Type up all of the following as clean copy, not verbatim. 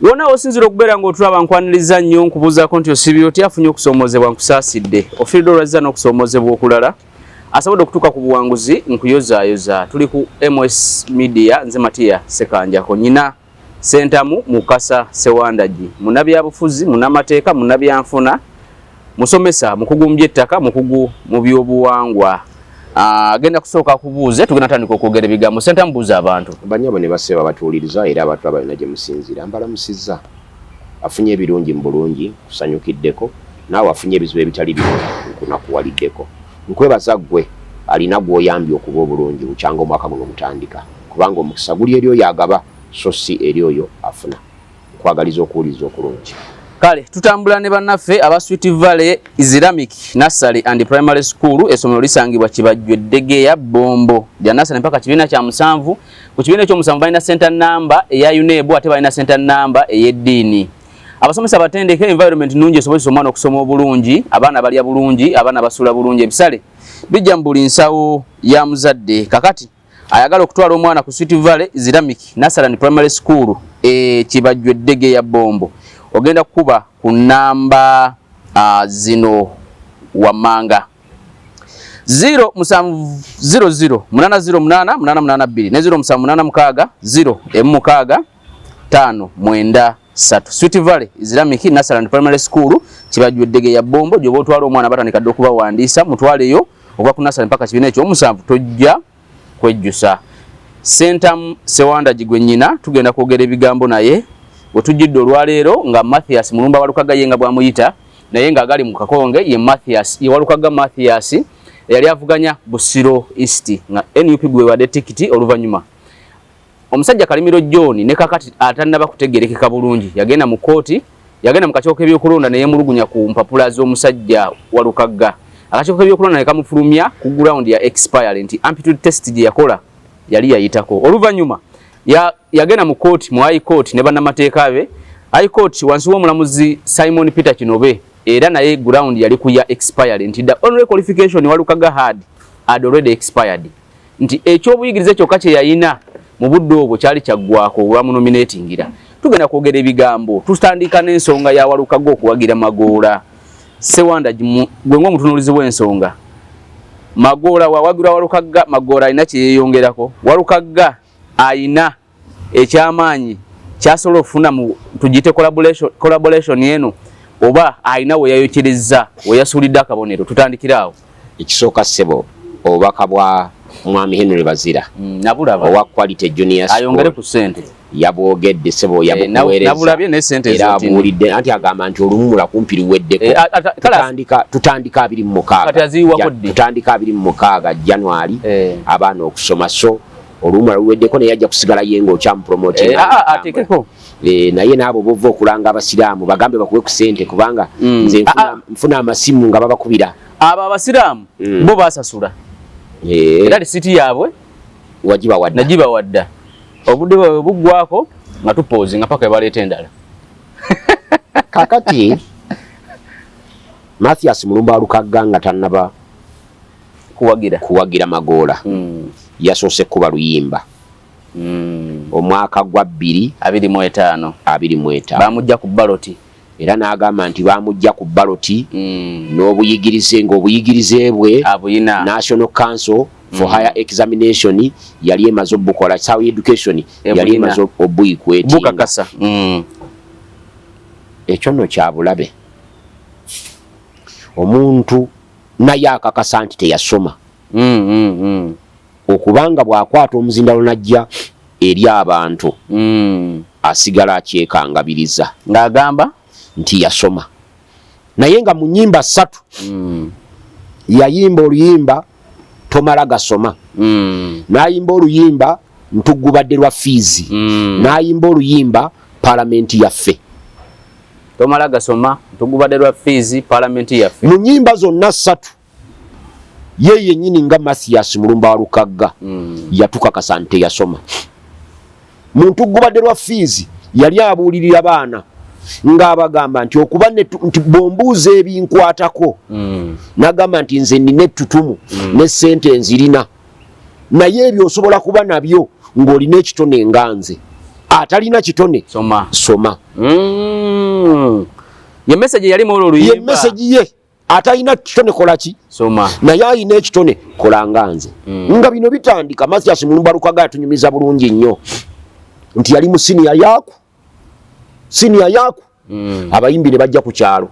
Wona osinzira okubeera ng'otulaba nkwaniriza nnyo nkubuuzaako nti osibye otya afunye okusoomozebwa nkusaasidde ofiiridde olwazza n'okusoomozebwa okulala asobodde okutuuka ku buwanguzi nkuyozaayoza tuli ku MS Media nze Matiya Sekanjako nyina Sentamu Mukasa Sewandagi munnabyabufuzi munnamateeka munnabyanfuna musomesa mukugu mu by'ettaka mukugu mu by'obuwangwa agenda kusooka kubuuze tugenda tandika okwogera ebigambo Sentamu buuza abantu banyabo ne baseba batuuliriza era abantu abalina gye musinzira mbalamusizza afunye ebirungi mu bulungi kusanyukiddeko naawe afunye ebizibu ebitali birungi nkunakuwaliddeko nkwebaza ggwe alina gw'oyambye okuba obulungi bukyanga omwaka guno mutandika kubanga omukisa guli eri oyo agaba so si eri oyo afuna nkwagaliza okuwuliriza okulungi kale tutambula ne bannaffe aba Sweet Valley Islamic Nursery and Primary School essomero lisangibwa Kibajjwe Degeya Bombo ja nursery mpaka kibiina kya 7 ku kibiina ekyo 7 balina center number eya UNEB ate balina center number ey'eddiini abasomesa batendeke environment nungi esobozesa omwana okusoma obulungi abaana balya bulungi abaana basula bulungi ebisale bijja mu buli nsawo ya muzadde kakati ayagala okutwala omwana ku Sweet Valley Islamic Nursery and Primary School Kibajjwe Degeya Bombo ogenda kuba ku namba zino wamanga 0 808 ne 0 Sweet Valley Islamic Nursery and Primary School Kibajjwe Degeya Bombo gyoba otwala omwana batandika dde okubawandiisa mutwaleyo okuva ku nursery mpaka kibiina ekyo tojja kwejjusa Sentamu Sewandagi gwe nnyina tugenda kwogera ebigambo naye bwetujjidde olwaleero nga Mathias Mulumba Walukaga yenga bwamuyita naye nga agali mu Kakonge ye Mathias ye Walukaga Mathias yali avuganya Busiro East nga NUP gwe wadde tikiti oluvannyuma omusajja Kalimiro John ne kakati atannaba kutegerekeka bulungi yagenda mu kooti yagenda mu kakiiko k'ebyokulonda naye mulugunya ku mpapula z'omusajja Walukaga akakiiko k'ebyokulonda ne kamufulumya ku ground ya expire nti amplitude test gye yakola yali yayitako oluvannyuma yagenda mu kooti mu high court ne bannamateeka be high court wansi w'omulamuzi Simon Peter Kinobe era naye ground yali ku ya expired nti the only qualification Walukaga had already expired nti ekyobuyigirize kyokka kye yayina mu budde obwo kyali kyaggwako olwamunominatingira tugenda kwogera ebigambo tutandika n'ensonga ya Walukaga okuwagira Magoola Sewandagi gwe ng'omutunuulizi w'ensonga Magoola wawagirwa Walukaga Magoola alina kye yeeyongerako Walukaga ayina ekyamaanyi kyasobola okufuna mu tugite collaboration eno oba ayina we yayokyereza we yasuulidde akabonero tutandikiraawo ekisooka ssebo obubaka bwa Mwami Henry Bazira nabulaba owa Quality Junior School ayongere ku ssente yabwogedde ssebo yabuweereza nabulabye ne ssente era abuulidde anti agamba nti olumula kumpi luweddeko tutandika 26 tutandika 26 January abaana okusoma so olumula luweddeko naye ajja kusigala yengo okyamupromoting atekeko naye naabo bova okulanga abasiraamu bagambe bakuwe ku ssente kubanga nze nfuna amasimu nga babakubira abo abasiraamu bo basasula era lisiti yaabwe nagibawadda obudde bwabwe buggwako nga tupoozi nga paka ebaleeta endala kakati Mathias Mulumba Walukaga nga tannaba kuwagira Magoola yasoose kuba luyimba omwaka gwa 2025 bamujja ku baloti era n'agamba nti bamujja ku baloti n'obuyigirize ng'obuyigirize bwe National Council for Higher Examination yali emaze obukola Sawa Education yali emaze obuyikwetinga bukakasa ekyo nno kya bulabe omuntu naye akakasa nti teyasoma okubanga bw'akwata omuzindalo najja eri abantu asigala akyekangabiriza ng'agamba nti yasoma naye nga mu nnyimba 3 yayimba oluyimba tomala gasoma n'ayimba oluyimba ntugubadde lwa fiizi n'ayimba oluyimba palamenti yaffe tomala gasoma ntugubadde lwa fiizi palamenti yaffe mu nnyimba zonna 3 ye yennyini nga Mathias Mulumba Walukaga yatukakasa nti teyasoma mu ntugubadde lwa fiizi yali abuulirira baana ng'abagamba nti okuba nti bombuuza ebinkwatako nagamba nti nze nina ettutumu ne ssente nzirina naye ebyo osobola kuba nabyo ng'olina ekitone nga nze atalina kitone soma. Ye message yali mu oluyimba. Ye message ye atalina kitone kola ki soma. Naye alina ekitone kola nganze. Nga bino bitandika Mathias Mulumba Lukaga atunyumiza bulungi nnyo nti yali mu senior yaaku abayimbi ne bajja ku kyalo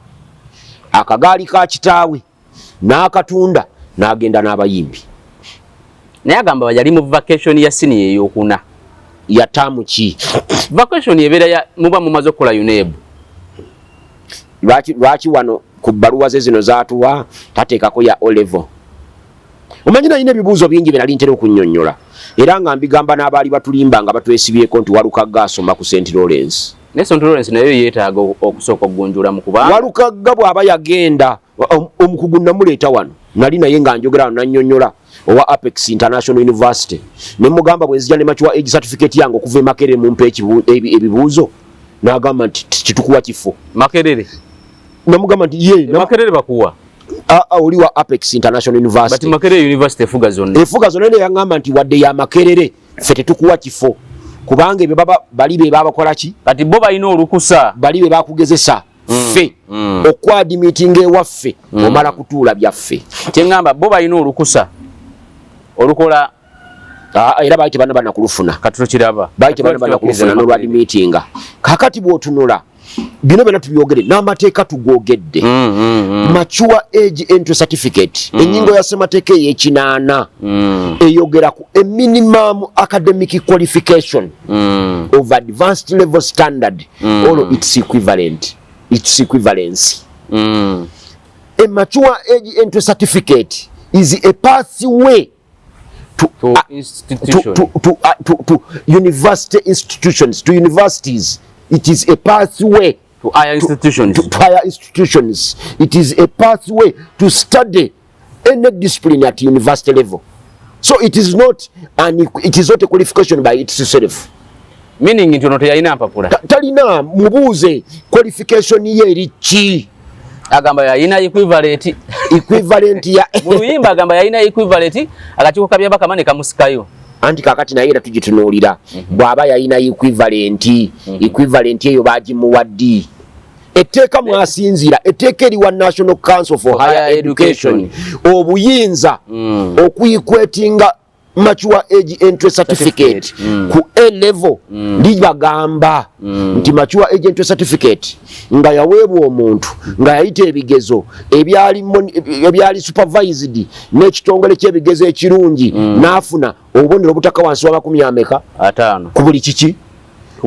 akagaali ka kitaawe n'akatunda n'agenda n'abayimbi. Naye agamba yali mu vacation ya senior ey'okuna ya tamu ki vacation ebeera ya muba mumaze okukola UNEB. Lwaki wano ku bbaluwa ze zino zaatuwa tateekako ya O-level. Omanyi nalina ebibuuzo bingi bye nali ntera okunnyonnyola era nga mbigamba n'abaali batulimba nga batwesibyeko nti Walukagga asoma ku St. Lawrence. Ne St. Lawrence nayo yeetaaga okusooka okugunjula mu kubanga Walukagga bw'aba yagenda omukugu namuleeta wano nali naye nga njogera wano nannyonnyola owa Apex International University ne mugamba bwe nzija ne makiwa age certificate yange okuva e Makerere mumpe ebibuuzo n'agamba nti kitukuwa kifo. Makerere namugamba nti ye Makerere bakuwa oli wa Apex International University. But Makerere University efuga zonna ne yangamba nti wadde ya Makerere ffe tetukuwa kifo kubanga ebyo bali be babakola ki kati bo balina olukusa bali be bakugezesa ffe okwadimitinga ewaffe omala kutuula byaffe. Kyengamba bo balina olukusa olukola era baali tebanna kulufuna katulo kiraba baali tebanna kulufuna n'olwadimitinga. Kakati bw'otunula bino byonna tubyogere n'amateeka tugogedde. Mature age entry certificate ennyingo ya ssemateeka ey'ekinaana eyogera ku a minimum academic qualification of advanced level standard or its equivalence. A mature age entry certificate is a pathway to university institutions, to universities. It is a pathway to higher institutions. To higher institutions. It is a pathway to study any discipline at university level. So it is not a qualification by itself. Meaning nti ono teyalina mpapula. Talina mubuuze qualification ye eri ki? Agamba yalina equivalent ya muluyimba agamba yalina equivalent akakiiko kabyaba kamane kamusikayo. Anti kakati naye era tugitunuulira bw'aba yalina equivalent eyo baagimuwaddi. Etteeka mwasinziira etteeka eriwa National Council for Higher Education obuyinza okuyikwetinga mature age entry certificate ku A level libagamba nti mature age entry certificate nga yaweebwa omuntu nga yayita ebigezo ebyali supervised n'ekitongole ky'ebigezo ekirungi n'afuna obubonero obutaka wansi wa 50 ku buli kiki.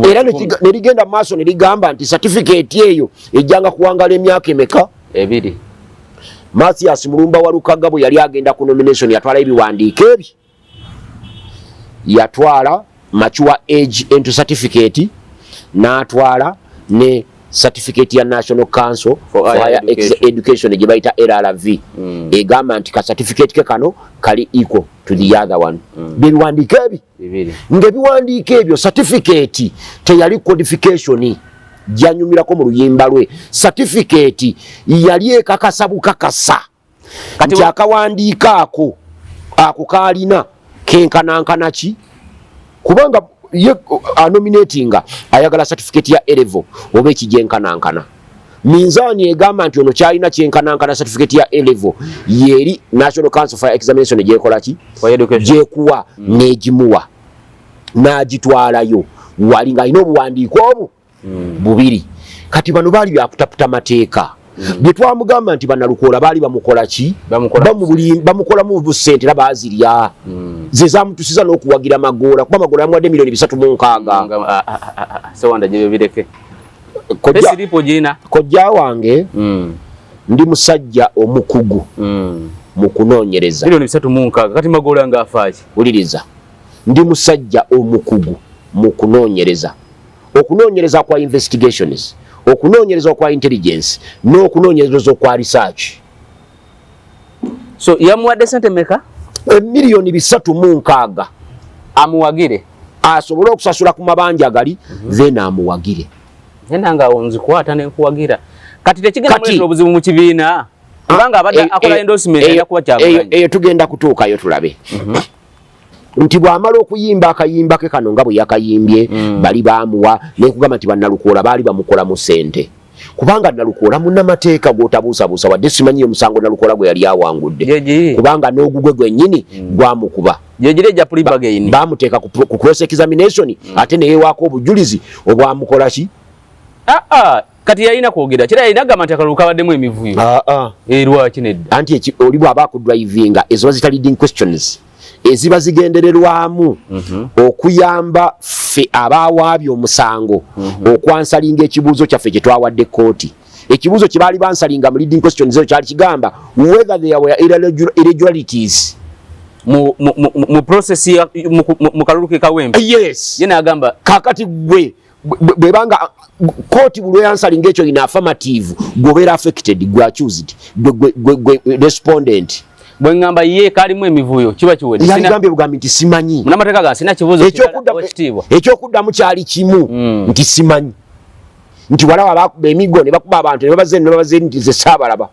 Era ne ligenda maaso ne ligamba nti certificate eyo ejjanga kuwangala emyaka emeka 2. Mathias Mulumba Walukagga bwe yali agenda ku nomination yatwala ebiwandiiko ebyo. Yatwala mature age entry certificate n'atwala ne certificate ya National Council for Higher Education gye bayita LRV. Egamba nti ka certificate ke kano kali equal to the other one. Biwandiiko ebyo ng'ebiwandiiko ebyo certificate teyali qualification gyanyumirako mu luyimba lwe. Certificate yali ekakasa bukakasa nti akawandiiko ako kaalina kenkanankana ki kubanga ye nominatinga ayagala certificate ya A-level oba ekigyenkanankana. Minzaani egamba nti ono kyalina kyenkanankana certificate ya A-level yeri National Council for Examination gyekola ki gyekuwa n'egimuwa n'agitwalayo wali ng'alina obuwandiiko obwo bubiri. Kati bano baali byakutaputa mateeka bye twamugamba nti bannalukoola baali bamukola ki bamukolamu busente era baazirya ze zamutusiza n'okuwagira Magoola kuba Magoola yamuwadde $360,000. Kojja wange ndi musajja omukugu mu kunoonyereza $360,000 kati Magoola ng'afaaki. Wuliriza, ndi musajja omukugu mu kunoonyereza. Okunoonyereza kwa investigations, okunoonyereza kwa intelligence, n'okunoonyereza kwa research. So yamuwadde sente meka? $360,000 amuwagire asobole okusasula ku mabanja agali then amuwagire. Nanga onzikwata n'enkuwagira. Kati tekigenda mu obuzibu mu kibiina kubanga abadde akola endorsement yakuwa Kyagulanyi. Eyo tugenda kutuukayo tulabe. nti bw'amala okuyimba akayimba ke kano nga bwe yakayimbye bali baamuwa nekugamba nti bannalukoola baali bamukola mu ssente kubanga Nalukoola munnamateeka gw'otabuusabuusa wadde simanyi omusango Nalukoola gwe yali awangudde kubanga n'ogugwe gwennyini gwamukuba baamuteeka ku cross examination ate neyewaako obujulizi obwamukola ki kati yalina kwogera kera yalina gamba nti akalulu kabaddemu emivuyo lwaki nedda anti oli bw'aba akudrivinga ezo zitali leading questions eziba zigendererwamu okuyamba ffe abaawaabye omusango okwansalinga ekibuuzo kyaffe kye twawadde kooti ekibuuzo kye baali bansalinga mu leading questions ezo kyali kigamba whether there were irregularities mu process mu kalulu ke kawempe yes ye n'agamba kakati gwe bwebanga kooti buli yansalinga ekyo ina affirmative gwobeera affected gwe accused gwe respondent bwe ngamba ye kalimu emivuyo kiba kiwedde yaligambye bugambi nti simanyi munamateeka ga sina kibuuzo ekyokuddamu kyali kimu nti simanyi nti walaba bakuba emigo ne bakuba abantu ne babaze nti ze saabalaba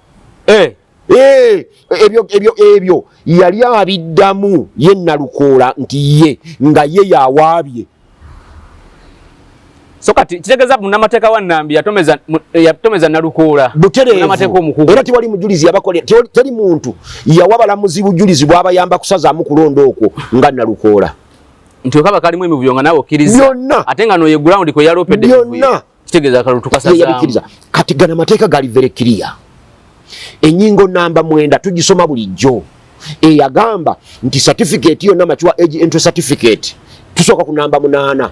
ebyo yali abiddamu ye Nalukoola nti ye nga ye yawaabye so kati kitegeeza munnamateeka wa Nambi yatomeza Nalukoola munnamateeka omukulu era tewali mujulizi yabakolera teri muntu yawa balamuzi bujulizi bw'abayamba kusazaamu kulonda okwo nga Nalukoola nti okaba kalimu emivuyo nga naawe okkiriza ate nga noye ground kwe yalopedde emivuyo kitegeeza akalulu tukasazaamu kati gana amateeka gali very clear ennyingo namba 9 tugisoma bulijjo eyagamba nti certificate yonna mature age entry certificate tusooka ku namba 8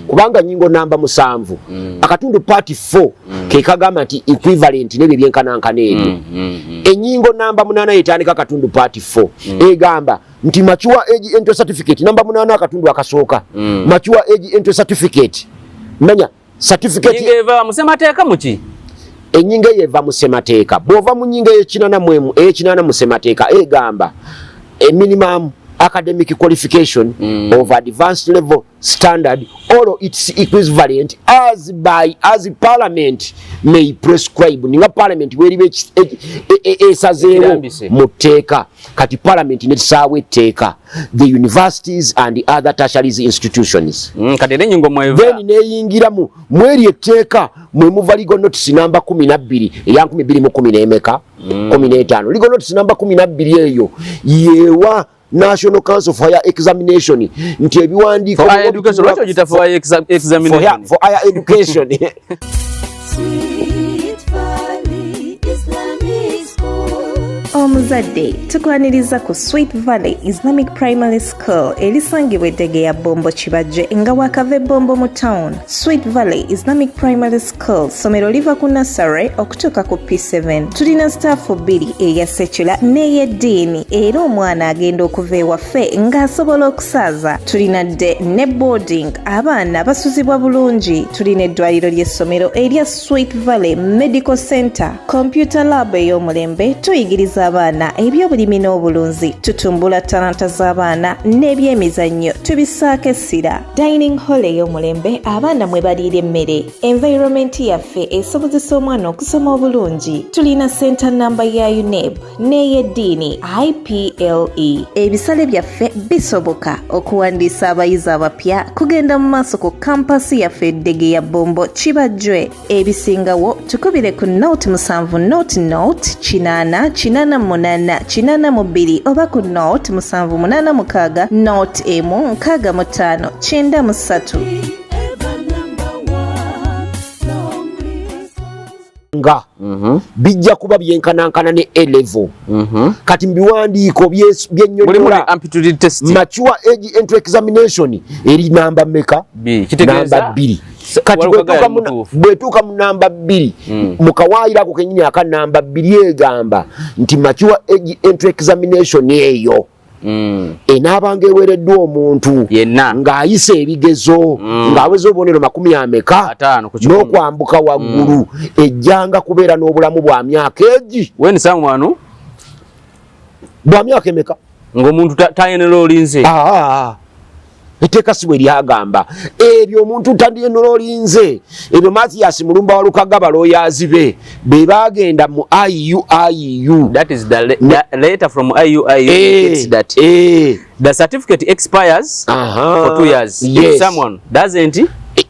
kubanga nyingo namba 7 akatundu part 4 ke kagamba nti equivalent nebyo byenkanankana ebyo enyingo namba 8 yetandika akatundu part 4 egamba nti mature age entry certificate namba 8 akatundu akasooka mature age entry certificate manya certificate eva musemateeka muki enyinga yeva musemateeka bwova mu nyinga y'ekinana musemateeka egamba a minimum academic qualification of advanced level standard or its equivalent as parliament may prescribe ninga parliament weribe esazeewo mu tteeka kati parliament netisaawa etteeka the universities and other tertiary institutions kati enyingo mweva then neyingiramu mweri etteeka mwe muva legal notice namba 12 eya 2015 legal notice namba 12 eyo yewa National Council for Higher Examination nti ebiwandiiko for higher education lwaki ogita for higher examination for higher education Omuzadde tukwaniriza ku Sweet Valley Islamic Primary School erisangibwa Eddegeya Bombo Kibajje nga wakava Bombo mu town. Sweet Valley Islamic Primary School somero liva ku nursery okutuuka ku P7. Tulina staff 2 eya secular n'ey'eddiini era omwana agenda okuva ewaffe ng'asobola okusaaza. Tulina dde ne boarding abaana basuzibwa bulungi. Tulina eddwaliro ly'essomero erya Sweet Valley Medical Center, computer lab ey'omulembe tuyigiriza abaana ebyobulimi n'obulunzi, tutumbula talanta z'abaana n'ebyemizannyo tubisaako essira. Dining hall ey'omulembe abaana mwe baliira emmere. Environment yaffe esobozesa omwana okusoma obulungi. Tulina center namba ya UNEB n'ey'eddiini IPLE. Ebisale byaffe bisoboka okuwandiisa abayizi abapya kugenda mu maaso ku kampasi yaffe Eddegeya Bombo Kibajje. Ebisingawo tukubire ku note 7 note 8 8 oba ku note 786 note 165 93 nga bijja kuba byenkanankana ne A-level kati mbiwandiiko byennyonnyola mature age entry examination eri namba meka namba 2 kati bwetuuka mu namba 2 mukawaayiro ako kenyini aka namba 2 egamba nti mature age entry examination eyo enaabanga eweereddwa omuntu ng'ayisa ebigezo ng'aweza obubonero 50 n'okwambuka waggulu ejjanga kubeera n'obulamu bwa myaka egi bwa myaka emeka ng'omuntu tayenera olinze etteeka si bwe lyagamba ebyo omuntu tandyenololinze ebyo Mathias Mulumba Walukaga balooyazi be bagenda mu IU. That is the letter from IU indicates that the certificate expires for 2 years. If someone doesn't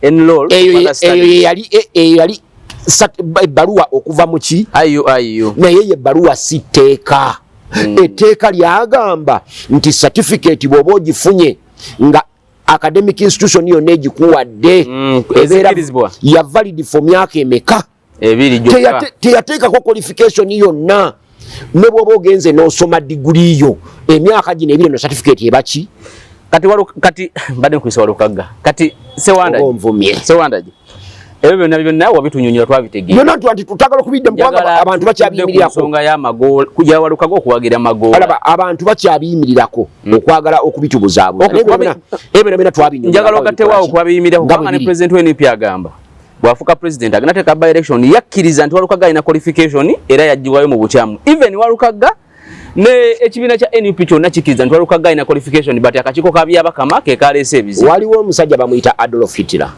enroll further studies. yali ebbaluwa okuva mu ki IU naye ye ebbaluwa si tteeka. Etteeka lyagamba nti certificate bw'oba ogifunye nga academic institution yonna egikuwadde ya valid for myaka emeka teyateekako qualification yonna ne bw'oba ogenze n'osoma diguli yo emyaka gino ebiri no certificate ebaki kati mbadde nkwisa Walukaga kati Sewandaje ebyo byonna wabitunyonyera twabitegeera byonna nti tutagala okubidde mu kubanga abantu bakyabiyimirirako nsonga y'amagola kujja Walukaga okuwagira amagola alaba abantu bakyabiyimirirako okwagala okubitubuzaabuza ebyo byonna twabinyonyera njagala okatewaawo okubabiyimirako kubanga ne president w'NUP agamba bwafuka president agenda teeka by election yakkiriza nti Walukaga alina qualification era yaggiwayo mu bukyamu even Walukaga ne ekibiina kya NUP kyonna kikkiriza nti Walukaga alina qualification but akakiiko kabyabakama ke kaleese ebizibu. Waliwo omusajja bamuyita Adolf Hitler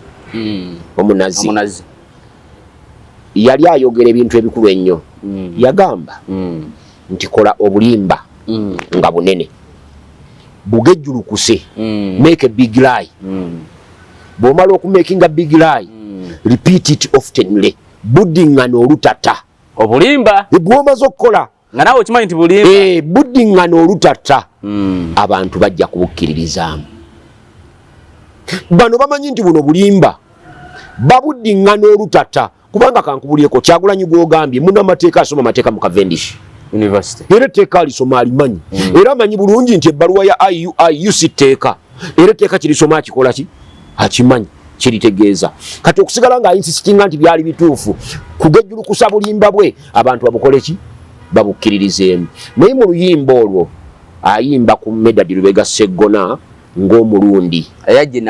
omunazi yali ayogera ebintu ebikulu ennyo yagamba nti kola obulimba nga bunene bugejjulukuse make a big lie bw'omala okumakinga big lie repeat it oftenly buddingana olutata obulimba bw'omaze okukola nga nawe okimanyi nti bulimba buddingana olutata abantu bajja kubukkiririzaamu bano bamanyi nti buno bulimba babuddingana olutata kubanga kankubulyeko Kyagulanyi gw'ogambye munnamateeka asoma amateeka mu Cavendish University era etteeka alisoma alimanyi era amanyi bulungi nti ebbaluwa ya IU si tteeka era etteeka kirisoma akikola ki akimanyi kiritegeeza kati okusigala nga insistinga nti byali bituufu kugejjulukusa bulimba bwe abantu babukole ki babukkiririzeemu naye mu luyimba olwo ayimba ku Medad Lubega Sseggona ng'omulundi eyajja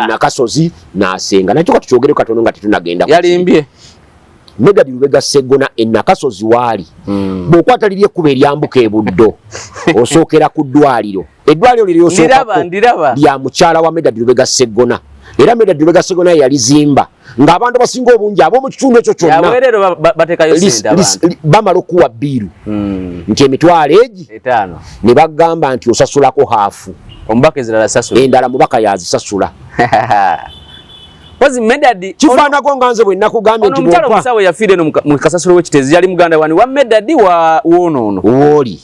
Nakasozi n'asenga nakyo katukyogere katono nga tetunagenda yalimbye Medad Lubega Sseggona Nakasozi waali bw'okwata liri ekkuba eryambuka e Buddo osookera ku ddwaliro eddwaliro liryosookako lya mukyala wa Medad Lubega Sseggona era Medad Lubega Sseggona yalizimba ng'abantu abasinga obungi ab'omu kitundu ekyo kyonna bamala okuwa bbiiru nti emitwalo egi ne bagamba nti osasulako haafu omubaka ezirala sasula endala mubaka yazisasula Pozi Medad kifaanako nga nze bwe nakugambye nti omukyala omusawo yafiire no mu kasasiro w'ekitezi yali muganda wani wa Medad wa woonono wooli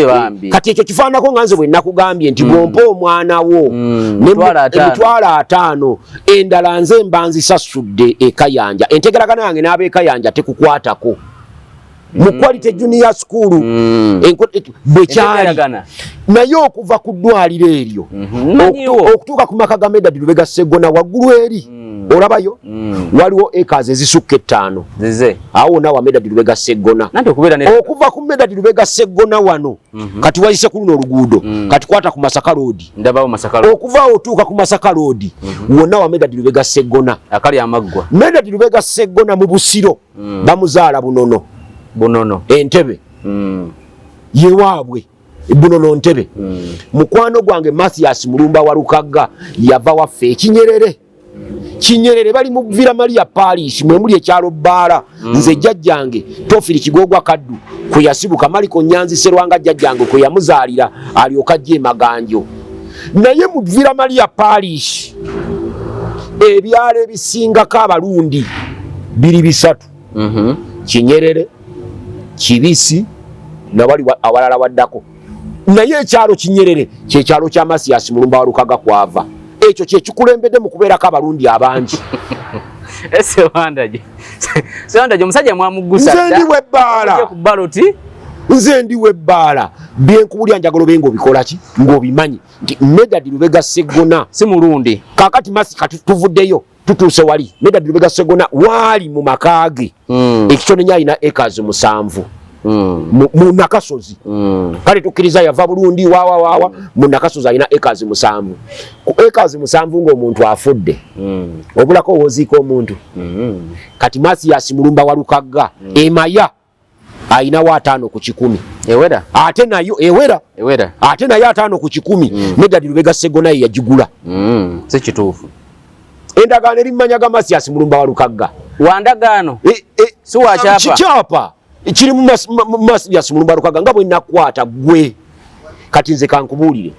bambi kati ekyo kifaanako nga nze bwe nakugambye nti bw'ompa omwana wo emitwalo 5 endala nze mba nzisasudde ekayanja entegeragana yange n'abeekayanja tekukwatako mu Quality Junior School bwekyali naye okuva ku ddwaliro eryo okutuuka ku maka ga Medad Lubega Sseggona waggulu eri olabayo waliwo acres ezisukka 5 awo wonna wa Medad Lubega Sseggona okuva ku Medad Lubega Sseggona wano kati wayise ku luno oluguudo kati kwata ku Masaka Road okuva awo otuuka ku Masaka Road wonna wa Medad Lubega Sseggona akali amaggwa Medad Lubega Sseggona mu Busiro bamuzaala Bunono Entebe yewaabwe Bunono Ntebe mukwano gwange Mathias Mulumba Walukaga yava waffe Kinyerere bali mu Villa Maria Parish mwe muli ekyalo Bbaala nze jjajjange Tofiri Kigogwa Kaddu kwe yasibuka Maliko Nyanzi Serwanga jjajjange kwe yamuzaalira alyoka ajje Maganjo naye mu Villa Maria Parish ebyalo ebisingako abalundi biri bisatu Kinyerere Kibisi nabali awalala waddako naye ekyalo Kinyerere kyekyalo kya Mathias Mulumba Walukaga kwava ekyo kyekikulembedde mu kubeerako abalundi abangi Sewandaje omusajja mwamugusa nze ndiwe ebbaala byenkubulya njagala obe ng'obikola ki ng'obimanyi nti Medad Lubega Sseggona si mulundi kaakati kati tuvuddeyo tutuuse wali Medad Lubega Sseggona waali mu makaage ekitone alina acres 7 mu Nakasozi kale tukkiriza yava bulungi waawa mu Nakasozi alina acres 7 ku acres 7 ng'omuntu afudde obulako woziika omuntu kati Mathias Mulumba Walukaga emaya ayina wa 5 ku 10 ewera ate nayo ewera ate nayo 5 ku 10 Medad Lubega Sseggona yagigula si kituufu endagaano erimmanyaga Masias Mulumba wa Lukagga wandagaano si wakyapa kikyapa kiri mu Masias Mulumba wa Lukagga nga bwe nakwata gwe kati nze kankubuulire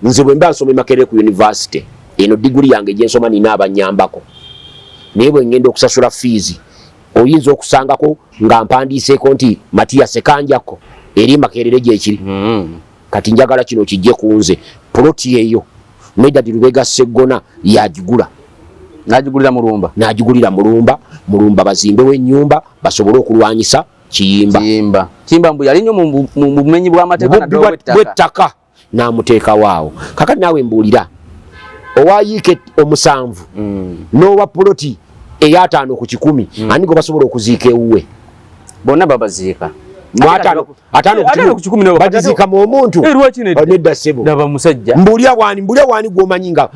nze bwe mba nsoma Makerere ku university eno diguli yange gye nsoma nina abanyambako naye bwe ngenda okusasula fees oyinza okusangako nga mpandiiseeko nti Matiya Sekanjako eri Makerere gyekiri kati njagala kino kijje ku nze ploti eyo Medad Lubega Sseggona yagigula n'agigulira Mulumba bazimbewo ennyumba basobole okulwanyisa Kiyimba mbu yali nnyo mu bumenyi bw'amateeka bw'ettaka n'amuteeka waawo kakati naawe mbuulira owayiike 7 n'owa ploti eya 5 ku 10 ani gwe basobola okuziika ewuwe bonna babaziika 5 ku 10 baziika mu omuntu nedda ssebo mbuulira waani gw'omanyi nga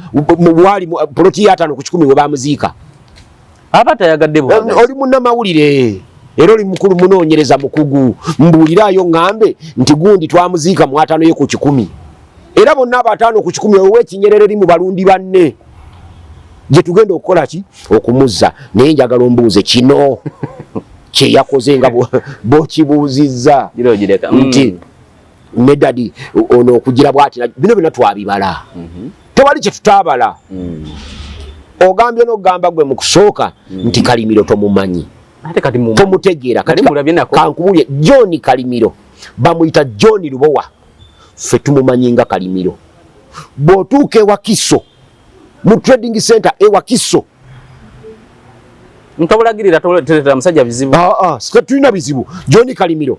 wali ploti ya 5 ku 10 we bamuziika aba tayagadde oli munnamawulire era oli mukulu munoonyereza mukugu mbuuliraayo ŋŋambe nti gundi twamuziika mu 5 ye ku 10 era bonna aba 5 ku 10 owe Kinyerere eri mu balundi banne gye tugenda okukola ki okumuzza naye njagala ombuuze kino kye yakoze nga bw'okibuuzizza nti Medad ono okugira bw'ati bino byonna twabibala tewali kye tutaabala ogambye n'okugamba gwe mu kusooka nti Kalimiro tomumanyi tomutegeera kankubulye John Kalimiro bamuyita John Lubowa ffe tumumanyi nga Kalimiro bw'otuuka ewa Kiso mu trading center ewa Kiso ntabulagirira toleta musajja bizibu tulina bizibu John Kalimiro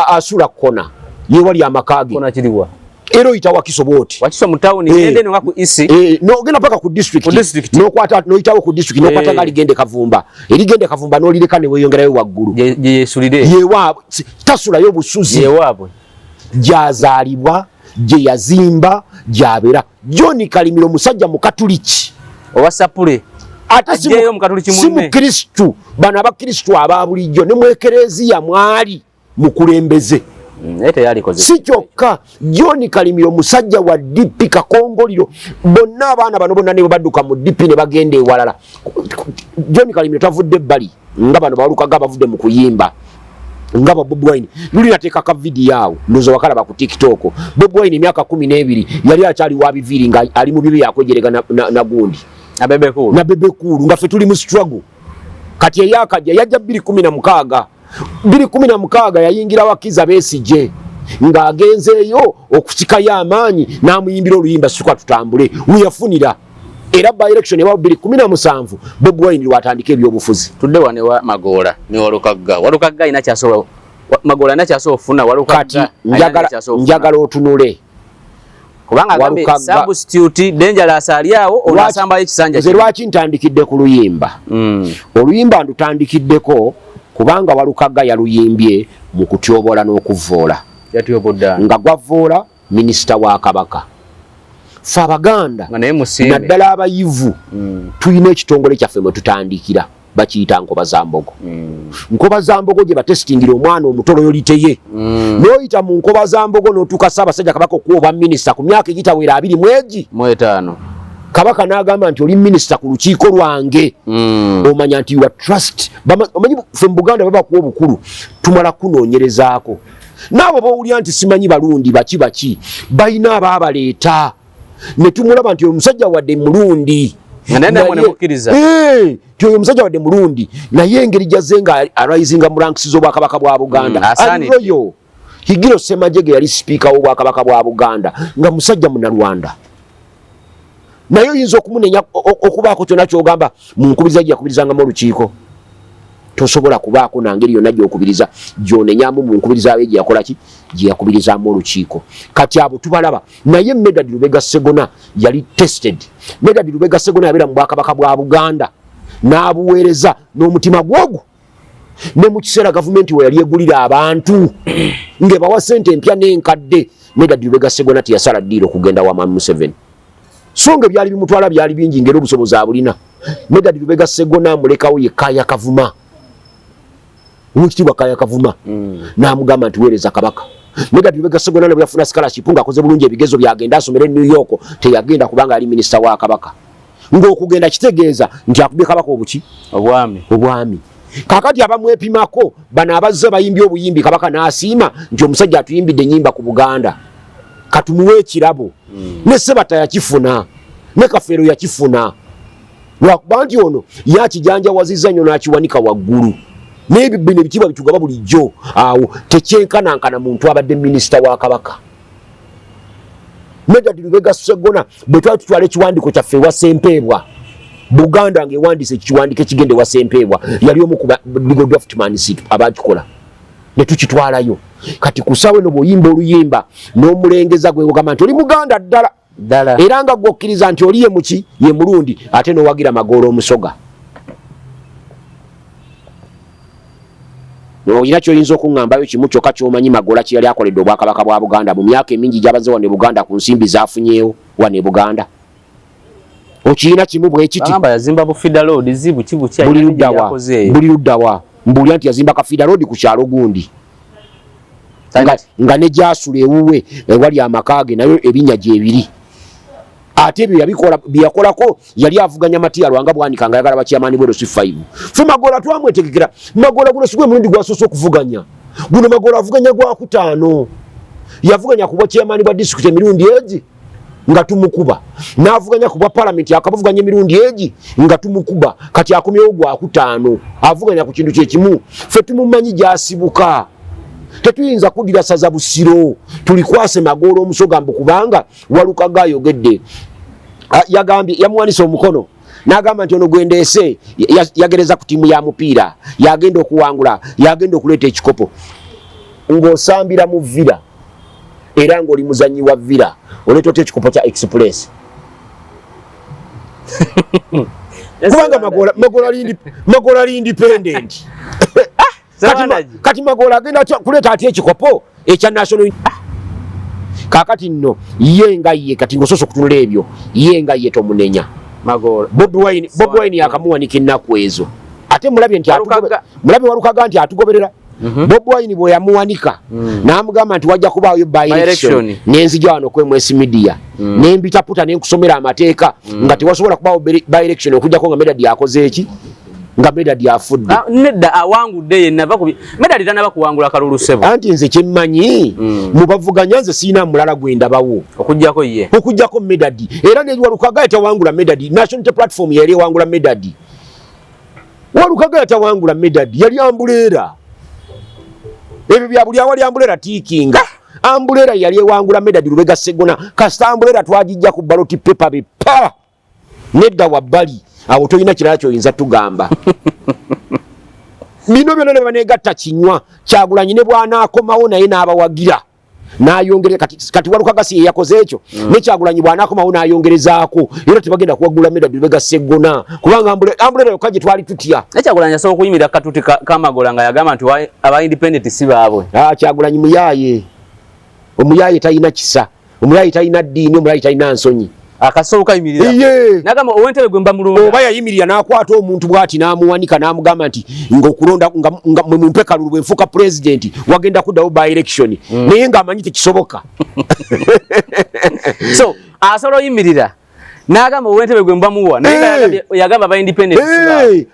asula kona yewali amakage kona kiriwa era oyita Wakiso bwoti Wakiso mu town ende nga ku isi n'ogenda paka ku district n'okwata n'oyitawo ku district n'okwata nga ligende Kavumba erigende Kavumba n'olireka ne weeyongerayo waggulu yesulire yewaabwe tasulayo busuzi yewaabwe gyazaalibwa gye yazimba John Kalimiro musajja mukatuliki owa sapule ate si mukristu bano abakristu aba bulijjo ne mu ekereziya mwali mukulembeze si kyokka John Kalimiro musajja wa DP Kakongoliro bonna abaana bano bonna ne badduka mu DP ne bagenda ewalala John Kalimiro tavudde ebbali nga bano balukagga bavudde mu kuyimba nga Bobi Wine luli nateeka ka video awo ndozo wakalaba ku TikTok Bobi Wine emyaka 12 yali akyali wa biviri nga ali mu bibi yakwegerega na gundi na bebe kulu nga ffe tuli mu struggle kati eyakajja yajja 2016 yayingira Wakiza Besigye nga agenzeeyo okukikayo amaanyi n'amuyimbira oluyimba Ssuka Tutambule weyafunira era by election ewa 2017 Bobi Wine watandika ebyobufuzi tudde wane wa Magola ne Walukagga ina kyasoba Magola ina kyasoba ofuna Walukagga njagala otunule kubanga agambe substitute dangerous aliawo onasamba ekisanja ze lwaki ntandikidde ku luyimba oluyimba ndutandikiddeko kubanga Walukagga yaluyimbye mu kutyobola n'okuvoola nga gwavoola minisita wa Kabaka fa Abaganda naddala abayivu tulina ekitongole kyaffe mwe tutandikira bakiyita Nkoba za Mbogo Nkoba za Mbogo gye batestingira omwana omutolo liteye n'oyita mu Nkoba za Mbogo n'otuuka Ssaabasajja Kabaka okuba minisita ku myaka egitawera 25 Kabaka n'agamba nti oli minisita ku lukiiko lwange omanya nti you are trust omanyi ffe mu Buganda babakuwa obukulu tumala kunoonyerezaako naabo bowulira nti simanyi balundi baki balina abaabaleeta ne tumulaba nti oyo musajja wadde mulundi oyo musajja wadde mulundi naye engeri jazze nga arisinga mu ranks z'Obwakabaka bwa Buganda aliroyo Higiro Ssemajjege yali sipiika w'Obwakabaka bwa Buganda nga musajja Munnarwanda naye oyinza okumunenya okubaako kyonna ky'ogamba mu nkubiriza gye yakubirizangamu olukiiko tosobola kubaako nangeri yonna gy'okubiriza gy'onenyamu mu nkubiriza ye gye yakola ki gye yakubirizaamu olukiiko kati abo tubalaba naye Medad Lubega Sseggona yali tested Medad Lubega Sseggona yabeera mu Bwakabaka bwa Buganda n'abuweereza n'omutima gwogu ne mu kiseera gavumenti we yali egulira abantu ng'ebawa ssente empya n'enkadde Medad Lubega Sseggona teyasala ddiiro okugenda wa Mwami Museveni so nga byali bimutwala byali bingi ng'era obusobozi abulina Medad Lubega Sseggona amulekawo yekka yakavuma Uwekitibwa Kaya Kavuma n'amugamba nti weereza kabaka. Medadi Lubega Sseggona ne bweyafuna scholarship ng'akoze bulungi ebigezo byagenda asomera New York teyagenda kubanga ali minisita wa kabaka. Ng'okugenda kitegeeza nti akubye kabaka obuki? Obwami. Kakati abamwepimako bano abazze bayimbi obuyimbi kabaka n'asiima nti omusajja atuyimbidde ennyimba ku Buganda. Katumuwe ekirabo. Ne Ssebata yakifuna. Ne Kafeero yakifuna. Lwakuba nti ono yakijanjawazizza nnyo n'akiwanika waggulu. N'ebyo bino ebitibwa bitugaba bulijjo awo tekyenkanankana muntu abadde minisita wa kabaka. Medadi Lubega Sseggona bwe twali tutwala ekiwandiiko kyaffe ewa Ssempebwa Buganda ng'ewandiise ekiwandiiko ekigende wa Ssempebwa yali omu ku legal draftman abakikola ne tukitwalayo. Kati kusawe no bw'oyimba oluyimba n'omulengeza gwe ogamba nti oli Muganda ddala era nga gwokkiriza nti oli ye muki ye Mulundi ate n'owagira Magoola Omusoga. Olina ky'oyinza okuŋŋambayo kimu kyokka ky'omanyi Magoola kye yali akoledde Obwakabaka bwa Buganda mu myaka emingi gy'abaze wano e Buganda ku nsimbi zaafunyeewo wano e Buganda. Okirina kimu bwe kiti. Bagamba yazimba bu Feeder Road zibu kibuki yakoze. Buli luddawa. Mbulya nti yazimba ka Feeder Road ku kyalo gundi. Nga ne gy'asula ewuwe ewali amaka ge nayo ebinnya gye ebiri. Ate ebyo yabikola byakolako yali avuganya Matiya Lwanga Bwanika nga yagala bakyamaani bwe Rosi 5. Fe Magoola twamwetegekera. Magoola guno sigwe mulundi gwasoose okuvuganya. Guno Magoola avuganya gwa kutaano. Yavuganya ku bwakyamaani bwa district emirundi egi nga tumukuba. N'avuganya ku bwa parliament akabuvuganya emirundi egi nga tumukuba. Kati akomyewo gwa kutaano. Avuganya ku kintu kye kimu. Fe tumumanyi gy'asibuka. Tetuyinza kuddira saza Busiro. Tulikwase Magoola Omusoga mbu kubanga Walukaga ayogedde. Yagambye yamuwanisa omukono n'agamba nti ono gwendeese yagereza ku tiimu ya mupiira yagenda okuwangula yagenda okuleeta ekikopo ng'osambira mu Villa era ng'oli muzannyi wa Villa oleeta ota ekikopo kya Express. Kubanga Magoola ali independent. Kati Magoola agenda kuleeta ati ekikopo ekya national. Kakati nno ye nga ye kati ngososo kutunula ebyo ye nga ye tomunenya Magoola. Bobi Wine yakamuwanika ennaku ezo ate mulabye nti mulabye Walukaga nti atugoberera. Bobi Wine bwe yamuwanika n'amugamba nti wajja kubaayo by-election n'enzija wano kw'Mwesi Media n'embitaputa n'enkusomera amateeka nga tewasobola kubaawo by-election okujjako nga Medadi akoze eki nga Medadi afudde. Nedda awangudde yenna bakubi Medadi tanaba kuwangula kalulu sebo. Anti nze kyemmanyi mu bavuganya nze siina mulala gwendabawo okujjako Medadi era ne Walukaga yatawangula Medadi. National Platform yali ewangula Medadi. Walukaga yatawangula Medadi yali ambuleera. Ebyo bya buli awali ambuleera tiikinga. Ambuleera yali ewangula Medadi Lubega Sseggona kasita ambuleera twagijja ku ballot paper bipa nedda wabbali. Awo toyina kirala kyoyinza tugamba. Bino byonna ne baneegatta kinywa Kyagulanyi ne bw'anaakomawo naye n'abawagira n'ayongere kati Walukaga si ye yakoze ekyo ne Kyagulanyi bw'anaakomawo n'ayongerezaako era tebagenda kuwagula Medadi Lubega Sseggona kubanga ambuleera yokka gye twali tutya. Ne Kyagulanyi asobola okuyimirira katuuti ka Magoola nga yagamba nti aba independent si baabwe. Kyagulanyi muyaaye. Omuyaaye talina kisa. Omuyaaye talina ddiini. Omuyaaye talina nsonyi. Akasoboka yimirira. Nagamba owentebe gwe mbamulonda. Oba yayimirira n'akwata omuntu bw'ati n'amuwanika n'amugamba nti ng'okulonda nga mwe mumpe kalulu bwe nfuuka president wagenda kuddawo by-election naye ng'amanyi tekisoboka. So asobola oyimirira n'agamba owentebe gwe mbamuwa naye yagamba ba independent.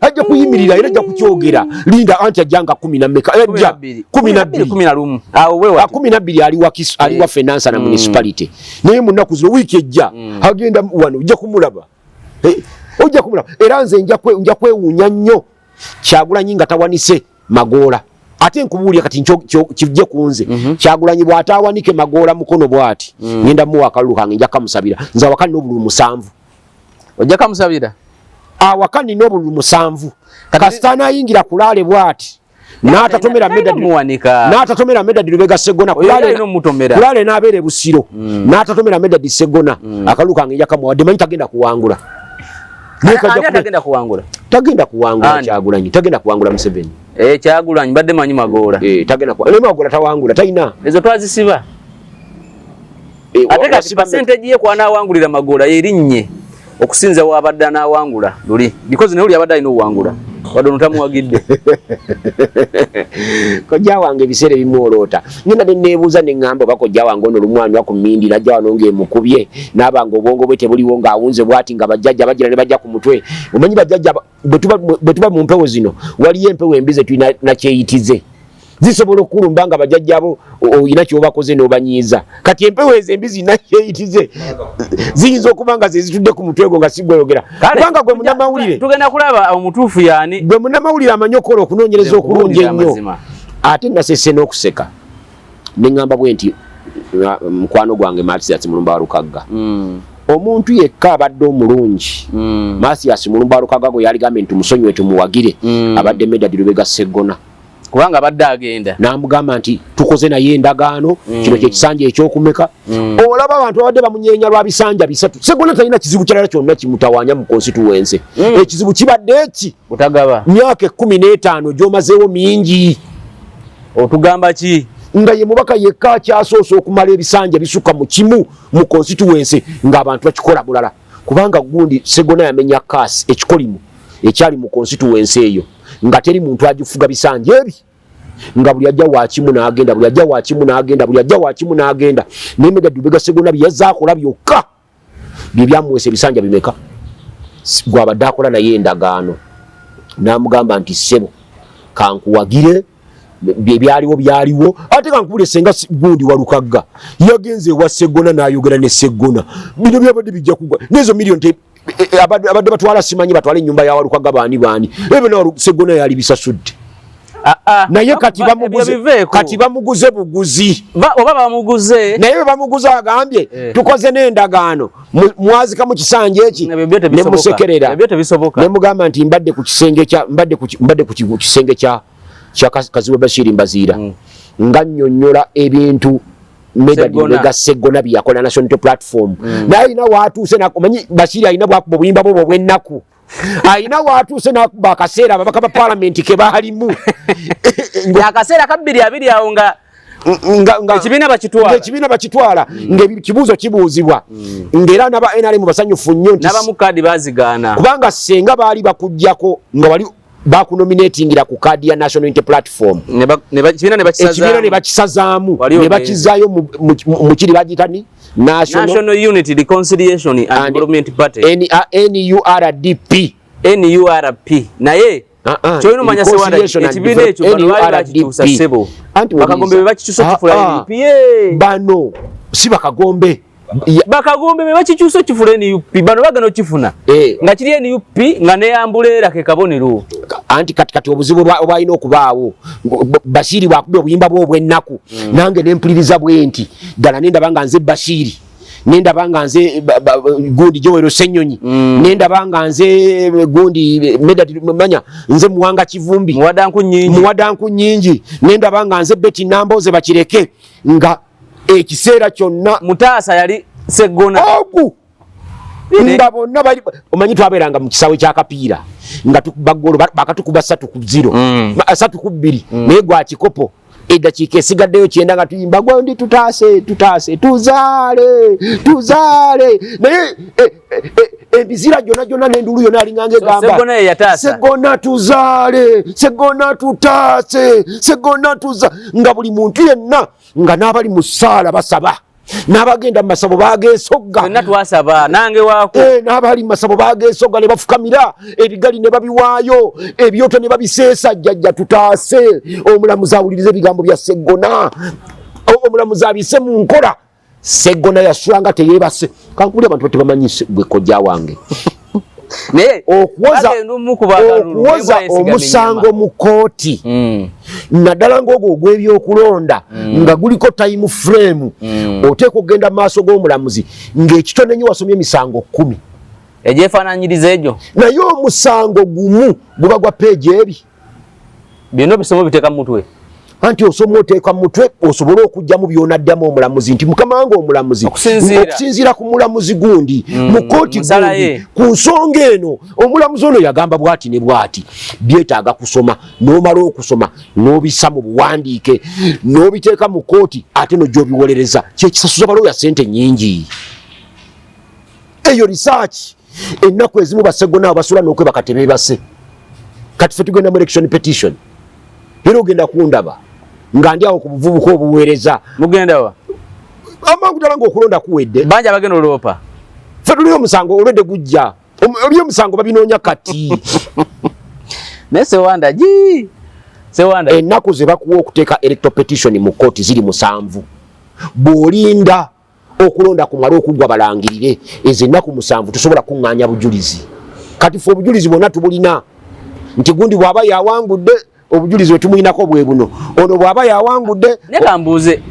Ajja kuyimirira era ajja kukyogera. Linda anti ajjanga 10 na mmeka? 12. Awo wewe 12 ali wa finance na municipality. Naye mu nnaku zino wiiki ejja agenda wano ojja kumulaba. Ojja kumulaba. Era nze nja kwewuunya nnyo Kyagulanyi nga tawanise Magoola. Ate nkubuulya kati kijje kunze. Kyagulanyi bw'ataawanike Magoola mukono bw'ati ngenda muwa akalulu kange nja kamusabira. Nze awakani n'obululu 7. Ojja kamusabira? Awakani n'obululu 7. Kasita n'ayingira kulaale bw'ati n'atatomera Medadi Lubega Sseggona kulaale n'abeera e Busiro n'atatomera Medadi Sseggona akalulu kange nja kamuwadde manyi tagenda kuwangula. Tagenda kuwangula Kyagulanyi. Tagenda kuwangula Museveni. Kyagulanyi badde manyi Magoola. Tagenda kuwangula. Magoola tawangula talina. Ezo twazisiba. Ate kati percentage ye kwanaawangulira Magoola yerinnye okusinza wabadde anaawangula luli because ne uli abadde alina okuwangula. wadde tamuwagidde kojja wange ebiseera ebimuolota ngenda neneebuuza neŋŋamba oba kojja wange ono olumwanwa ku mmindi najja wano ng'emukubye n'abanga obwongo bwe tebuliwo ng'awunze bw'ati nga bajjajja bagira ne bajja ku mutwe omanyi bajjajja bwe tuba mu mpewo zino waliyo empewo embi ze tulina nakyeyitize zisobola okulumba nga bajjajjabo olina kyobakoze n'obanyiiza kati empewo ezo embi zirina kyeyitize ziyinza okuba nga zezitudde ku mutwe gwo nga sigweyogera kubanga gwe munnamawulire tugenda kulaba omutuufu yaani gwe munnamawulire amanyi okola okunoonyereza okulungi ennyo ate nasese n'okuseka neŋŋamba bwe nti mukwano gwange Mathias Mulumba wa Lukagga omuntu yekka abadde omulungi Mathias Mulumba wa Lukagga gwe yaligambye nti tumusonyiwe tumuwagire abadde Medad Lubega Sseggona kubanga badde agenda n'amugamba nti tukoze naye endagaano kino kye kisanja ekyokumeka olaba abantu babadde bamunyeenya lwa bisanja bisatu Sseggona talina kizibu kirala kyonna kimutawaanya mu constituency ekizibu kibadde eki butagaba myaka 15 gy'omazeewo mingi otugamba ki nga ye mubaka yekka akyasoose okumala ebisanja bisukka mu kimu mu constituency ng'abantu bakikola bulala kubanga gundi Sseggona yamenya kaasi ekikolimu ekyali mu constituency eyo nga teri muntu agifuga bisanja ebi nga buli ajja wakimu n'agenda buli ajja wakimu n'agenda buli ajja wakimu n'agenda naye Medad Lubega Sseggona byazaakola byokka bye byamuweesa ebisanja bimeka gwabadde akola naye endagaano n'amugamba nti ssebo kankuwagire byaliwo ate kankubule senga gundi wa Lukagga yagenze wa Sseggona n'ayogera ne Sseggona bino byabadde bijja kugwa nezo miliyoni abadde batwala simanyi batwala ennyumba ya Lukagga baani ebe na Sseggona yali bisasudde naye kati bamuguze buguzi oba bamuguze naye bamuguze agambye tukoze n'endagaano mwazika mu kisanja eki ne musekerera ne mugamba nti mbadde ku kisenge kya Kaziwa Bashir Mbaziira nga nnyonnyola ebintu Medad Lubega Sseggona byakola national platform naye alina waatuuse omanyi Bashir alina bwakuba obuyimba bwo obw'ennaku alina waatuuse nakuba akaseera ababaka ba palamenti ke baalimu akaseera kabbiri abiri awo nga ekibiina bakitwala ng'ekibuuzo kibuuzibwa ng'era n'aba NRM basanyufu nnyo nti n'abamukadi bazigaana kubanga senga baali bakuggyako nga wali bakunominatingira ku kaadi ya national unity platform ekibiina ne bakisazaamu ne bakizaayo mu kiri bagitani National Unity Reconciliation and Development Party NURP naye kyoyino manya sewanda ekibiina ekyo bano baali bakituusa ssebo bakagombe bebakikyusa kifula NUP bano si bakagombe bebakikyusa kifula NUP bano bagana okifuna nga kiri NUP nga neyambuleera ke kabonero anti kati obuzibu obwalina okubaawo Bashiri bwakubye obuyimba bwe obw'ennaku nange nempuliriza bwe nti ddala nendaba nga nze Bashiri nendaba nga nze gundi Joel Ssenyonyi nendaba nga nze gundi Medad manya nze Muwanga Kivumbi muwadanku nnyingi nendaba nga nze Betty Namboze bakireke nga ekiseera kyonna Mutaasa yali Sseggona nga bonna bali omanyi twabeeranga mu kisaawe ky'akapiira nga bagolo bakatukuba 3-0 3-2 naye gwa kikopo eddakiika esigaddeyo 9 nga tuyimba gwondi tutaase tuzaale naye ebizira gyonna n'endulu yonna alinganga egamba Sseggona tuzaale Sseggona tutaase Sseggona nga buli muntu yenna nga n'abali mu ssaala basaba n'abagenda mu masabo bageesogga fenna twasaba nange waako n'abali mu masabo bageesogga ne bafukamira ebigali ne babiwaayo ebyoto ne babiseesa jjajja tutaase omulamuzi awuliriza ebigambo bya Sseggona omulamuzi abise mu nkola Sseggona yasula nga teyeebase kankubuli abantu tebamanyi gwe kojja wange okuwoza omusango mu kooti naddala ng'ogwo ogw'ebyokulonda nga guliko time frame oteeka okugenda mu maaso g'omulamuzi ng'ekitone nnyo wasomye emisango 10 egyefaananyiriza egyo naye omusango gumu guba gwa peegi ebi byonna bisomo biteeka mu mutwe anti osoma oteeka mu mutwe osobole okujjamu by'onaddamu omulamuzi nti mukama wange omulamuzi okusinziira ku mulamuzi gundi mu kooti gundi ku nsonga eno omulamuzi ono yagamba bw'ati ne bw'ati byetaaga kusoma n'omala okusoma n'obissa mu buwandiike n'obiteeka mu kooti ate n'ogy'obiwolereza kyekisasuza balooya ssente nnyingi eyo risaaki ennaku ezimu Basseggona abasula n'okwebaka tebeebase kati fe tugenda mu election petition era ogenda kundaba nga ndi awo ku buvubuka obuweereza mugenda wa amangu talanga okulonda kuwedde banja bagenda oloopa fe tuli omusango olwedde gujja oli omusango babinoonya kati naye Sewanda ennaku ze bakuwa okuteeka electoral petition mu kooti ziri 7 bw'olinda okulonda kumala okugwa balangirire ezo ennaku 7 tusobola kuŋŋaanya bujulizi kati fe obujulizi bwonna tubulina nti gundi bw'aba yawangudde obujulizi bwe tumulinako bwe buno ono bw'aba yawangudde ne kambuuze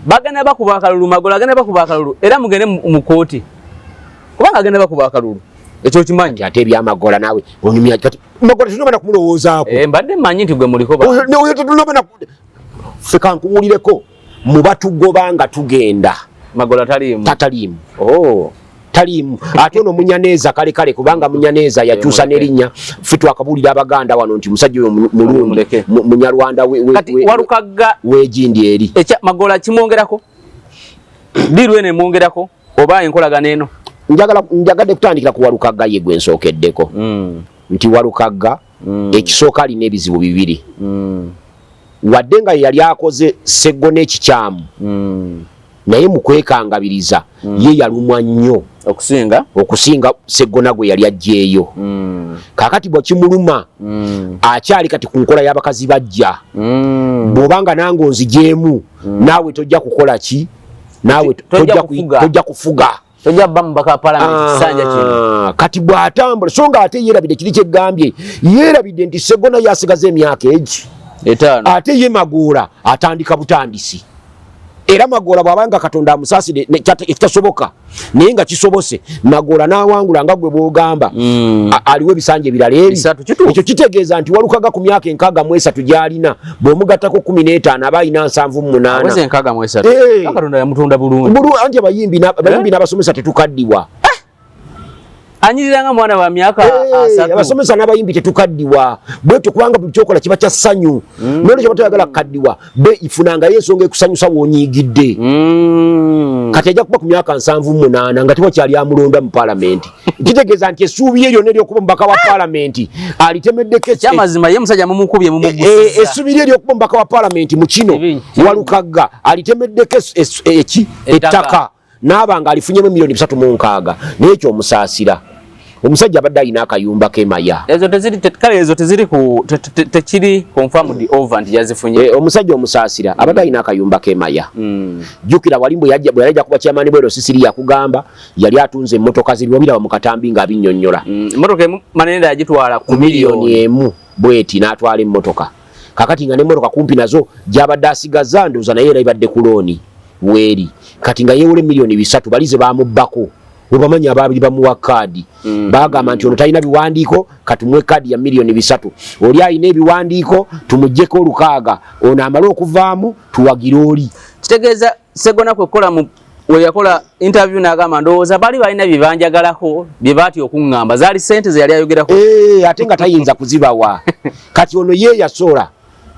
bagenda bakuba akalulu Magola agenda bakuba akalulu era mugende mu kooti kubanga agenda bakuba akalulu ekyo kimanyi ate ebyamagola naawe onyumya kati Magola tunobana kumulowoozaako mbadde mmanyi nti gwe muliko oyo tetunobana ffe kankuwulireko mu batugoba nga tugenda Magola taliimu tataliimu taliimu ate ono munyaneeza kale kubanga munyaneeza yakyusa n'erinnya ffe twakabuulira abaganda wano nti musajja oyo mulungi munyarwanda Walukagga wegindi eri Magola kimwongerako dirwe ne mwongerako oba enkolagana eno njagadde kutandikira ku Walukagga ye gwe nsookeddeko nti Walukagga ekisooka alina ebizibu 2 wadde nga yali akoze Sseggona ekikyamu naye mu kwekangabiriza ye yalumwa nnyo okusinga Sseggona gwe yali ajjeeyo kakati bwakimuluma akyali kati ku nkola y'abakazi bajja bw'obanga nange onzijeemu naawe tojja kukola ki naawe tojja kufuga tojja bbamu baka parliament kisanja kino kati bw'atambula so nga ate yeerabidde kiri kyeggambye yeerabidde nti Sseggona yasigaza emyaka egi 5 ate ye Magola atandika butandisi era Magola bw'abanga Katonda amusaasire ekitasoboka naye nga kisobose Magola n'awangula nga gwe bw'ogamba aliwo ebisanja ebirala ekyo kitegeeza nti Walukagga ku myaka 63 gy'alina bw'omugattako 15 aba alina 78 Katonda yamutunda bulungi anti abayimbi n'abasomesa tetukaddiwa anyiriranga mwana wa myaka 3 abasomesa n'abayimbi tetukaddiwa bwetyo kubanga buli kyokola kiba kya ssanyu nolwekyo batayagala kukaddiwa be ifunangayo ensonga ekusanyusa w'onyiigidde kati ajja kuba ku myaka 78 nga tewakyali amulonda mu paalamenti kitegeeza nti essuubi ye lyonna ery'okuba omubaka wa paalamenti alitemeddeko kyamazima ye musajja mumukubye mumugusiza essuubi lye ery'okuba omubaka wa paalamenti mu kino Walukagga alitemeddeko ettaka n'abanga alifunyemu milioni 3.6 n'ekyo omusaasira omusajja abadde alina akayumba k'emaya ezo tekiri confirmed over nti yazifunye omusajja omusaasira abadde alina akayumba k'emaya jjukira wali bwe yajja kuba kyamaani bwero Sisiri yakugamba yali atunze emmotoka ziri wabiraba mu katambi ng'abinnyonnyola emmotoka Manenda yagitwala ku miliyoni 1 bweti n'atwala emmotoka kakati nga n'emmotoka kumpi nazo gy'abadde asigaza ndowooza naye era ibadde ku looni weeri kati nga yeewole miliyoni 3 balize baamubbako webamanyi abaabiri bamuwa kaadi bagamba nti ono talina biwandiiko katumuwe kaadi ya miliyoni 3 oli alina ebiwandiiko tumuggyeko 6 ono amale okuvaamu tuwagire oli kitegeeza Sseggona kwekola we yakola interview n'agamba ndowooza bali balina bye banjagalako bye baatya okuŋŋamba zaali ssente ze yali ayogerako ate nga tayinza kuzibawa kati ono ye yasola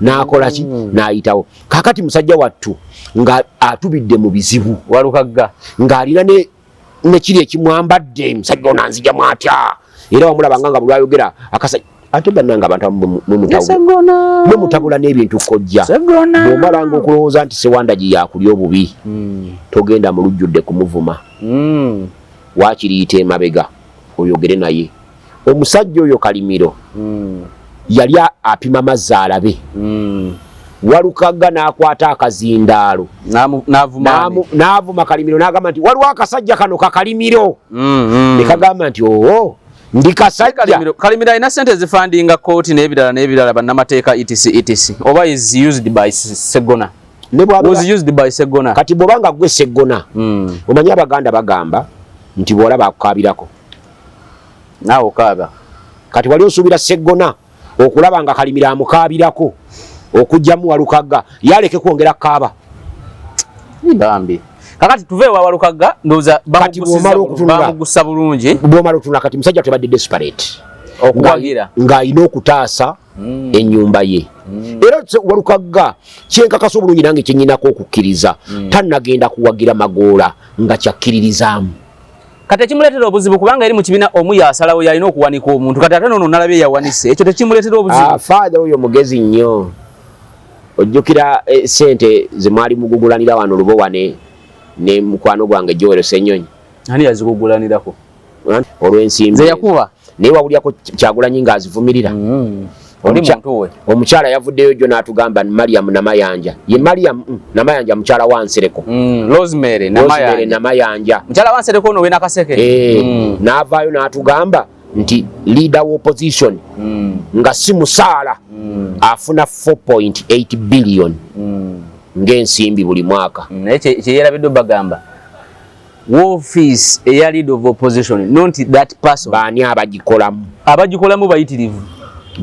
n'akola ki n'ayitawo kakati musajja wattu nga atubidde mu bizibu Walukagga ng'alina nekiri ekimwambadde musajja ono anzijamu atya era wamulabanga nga bulwayogera akasajja ate bannanga abantu mumutabula n'ebintu kkojja bw'omalanga okulowooza nti Sewanda gye yakulya obubi togenda mu lujjudde kumuvuma waakiriyita emabega oyogere naye omusajja oyo Kalimiro yali apima mazzi alabe Walukagga n'akwata akazindaalo n'avuma Kalimiro n'agamba nti waliwo akasajja kano Kakalimiro ne kagamba nti ndi kasajja Kalimiro alina ssente zifandinga kooti n'ebirala bannamateeka etc oba is used by Sseggona kati bw'obanga gwe Sseggona omanyi Abaganda bagamba nti bw'olaba akukaabirako naawe okaaba kati wali osuubira Sseggona okulaba nga Kalimiro amukaabirako okujjamu Walukagga yaleke kwongera kaaba bambi kakati tuve wa Walukagga ndowooza bamugusa bulungi bw'omala otunula kati musajja tebadde desperate okuwagira ng'alina okutaasa ennyumba ye era Walukagga kyenkakasa obulungi nange kyenyinako okukkiriza tannagenda kuwagira Magola nga kyakkiririzaamu kati kimuletera obuzibu kubanga eri mu kibiina omu yasalawo yalina okuwanika omuntu kati ate nono nalabye yawanise ekyo tekimuletera obuzibu. Father oyo mugezi nnyo ojjukira sente zemwali mugugulanira wano Lubowa ne mukwano gwange Joel Senyonyi. Ani yazigugulanirako? Olw'ensimbi ze yakuba naye wawulyako Kyagulanyi ng'azivumirira. Omukyala yavuddeyo gyo n'atugamba Mariam Namayanja. Ye Mariam Namayanja mukyala wa Nsereko. Rosemary Namayanja. Mukyala wa Nsereko ono we Nakaseke. N'avaayo n'atugamba nti leader of opposition nga si musaala afuna 4.8 billion ng'ensimbi buli mwaka. Naye kyeyerabidde bagamba office eya leader of opposition not that person. Baani abagikolamu bayitirivu.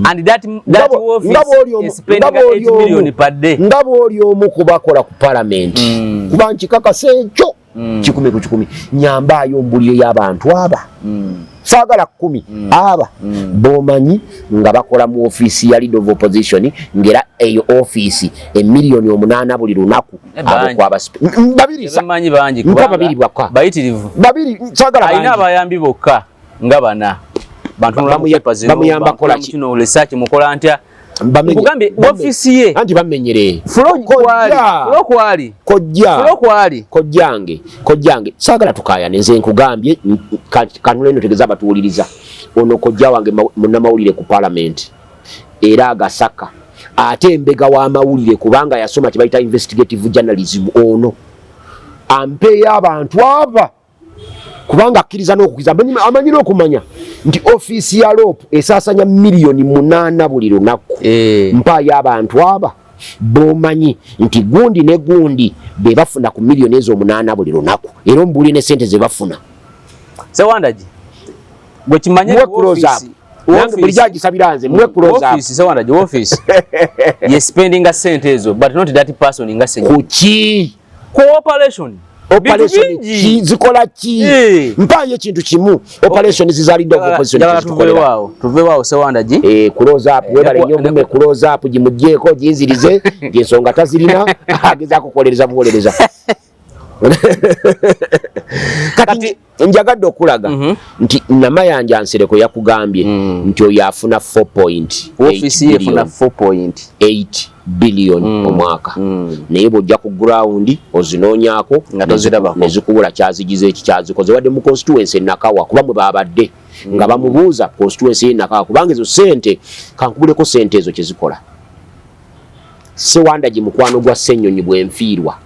And that office is spending 8 million per day. Ndabo oli omu kubakola ku parliament. Kuba nkikakasa ekyo 10 ku 10 nyambaayo mbulire y'abantu aba. Saagala 10 aba bomanyi nga bakola mu office ya leader of opposition ngera eyo office emiliyoni 8 buli lunaku abo kwa babiri bamanyi bangi kwa babiri bakwa bayitirivu babiri saagala bangi aina abayambi bokka nga bana bantu bamuyamba kola kino research mukola ntya Mugambe office ye anti bamenyere kojjange saagala tukaya nze nkugambye kanuleno tegeza batuwuliriza ono kojja wange munnamawulire ku parliament era agasaka ate embega wa mawulire kubanga yasoma kibayita investigative journalism ono ampeya abantu aba kubanga akkiriza n'okukiza amanyira okumanya nti office ya LOP esasanya miliyoni 8 buli lunaku mpaya abantu aba bomanyi nti gundi ne gundi be bafuna ku miliyoni ezo 8 buli lunaku era mbuli ne sente ze bafuna Sewandaji gwe kimanye office buli jaji sabiranze mwe close up office Sewandaji office ye spending a sente ezo but not that person ingase kuki cooperation zikola ki mpaye kintu kimu operation zizalidde opposition tuve wao Sewandaji close up webale nnyo mume close up gimujjeko ginzirize ensonga tazirina ageza kukolereza buwolereza kati njagadde okulaga nti Namayanja Nsereko yakugambye nti oyo afuna 4.8 billion omwaka naye bojja ku ground ozinoonyako nezikubula kyazigize ekikyazikoze wadde mu constituency Nakawa kuba mwe babadde nga bamubuuza constituency Nakawa kubanga ezo sente kankubuleko sente ezo kyezikola Sewandaji mukwano gwa Ssenyonyi bwenfiirwa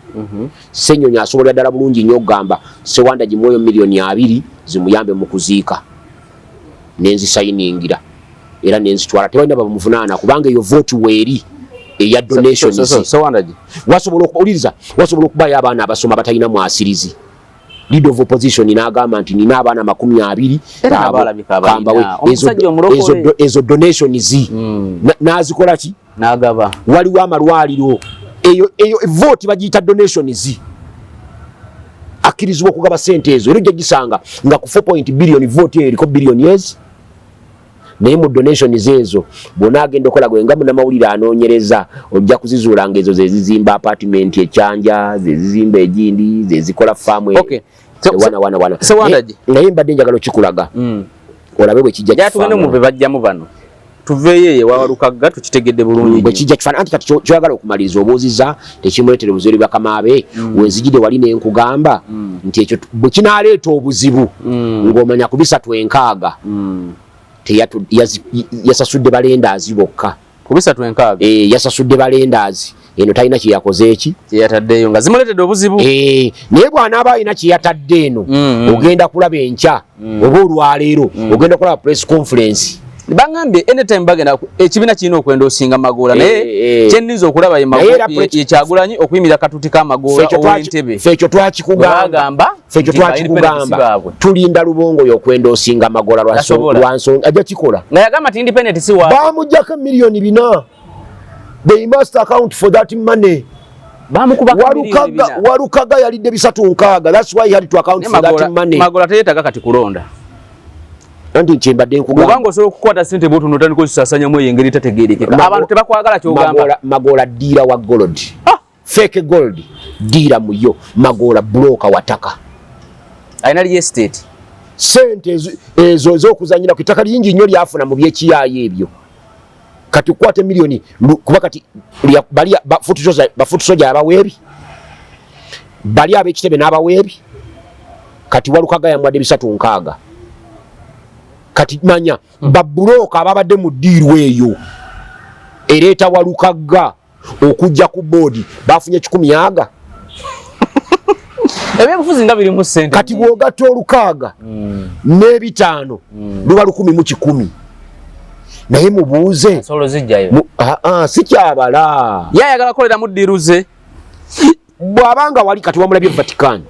Ssenyonyi asobolera ddala bulungi nnyo okugamba Sewandaji mwoyo miliyoni 2 zimuyambe mu kuziika nenzisayiningira era nenzitwala tebalina bamuvunaana kubanga eyo vote weeri eya donations Sewandaji wasobola okuwuliriza wasobola okubayo abaana abasoma batalina mwasirizi leader of opposition n'agamba nti nina abaana 20 ezo donations n'azikola ki n'agaba waliwo amalwaliro eyo vote bagiyita donations akkirizibwa okugaba sente ezo era ojja gisanga nga ku 4 billion vote eriko billion ezi naye mu donations ezo bona agenda okola gwenga munnamawulire anoonyereza ojja kuzizuulanga ezo zezizimba apartment ekyanja zezizimba egindi zezikola faamu wana naye mbadde njagala okikulaga olabe bwe kijja kifaanana mu be bajjamu bano tuveeyo wawalukaga tukitegedde bulungi bwe kijja kifaanana anti kati kyoyagala okumaliriza obuuziza tekimuleetera obuzibu bakamaabe wenzijide wali nenkugamba nti ekyo bwe kinaaleeta obuzibu ng'omanya ku 360 yasasudde balendaazi bokka ku 360 yasasudde balendaazi eno talina kyeyakoze eki kyeyataddeyo nga zimuleetedde obuzibu naye bw'anaaba alina kyeyatadde eno ogenda kulaba enkya oba olwaleero ogenda kulaba press conference bangambye anytime bagenda ekibiina kirina okwenda osinga Magoola naye kyenniza okulaba ye Kyagulanyi okuyimira katuti k'Amagoola ow'Entebbe fekyo twakikugamba tulinda Lubongo y'okwenda osinga Magoola lwansonga ajja kikola nga yagamba ti independent si wa bamuggyako miliyoni 4 they must account for that money Walukaga yalidde 360 that's why he had to account for that money Magoola teyeetaga kati kulonda anti nkyembadde nkugamba kubanga osobola okukwata ssente bw'otuntu otandika ozisaasanyamu eyo engeri tategeerekeka abantu tebakwagala kyogamba Magoola ddiira wa gold fake gold ddiira muyo Magoola broker wataka alina liye estate sente ezo ez'okuzanyira ku ettaka lingi nnyo lyafuna mu byekiyaayo ebyo kati ukwate milioni kuba kati bali bafutusoja abaweebi bali ab'ekitebe n'abaweebi kati Walukaga yamwadde 360 kati manya babuloka ababadde mu ddiiru eyo ereeta Walukaga okujja ku boodi bafunye 10 ebyobufuzi nga biri mu sente kati bw'ogatta Olukaga n'ebitaano luba 10 naye mubuuze solo zijjayo si kyabala yayagala kolera mu ddiiru ze bw'abanga wali kati wamulabye Vatican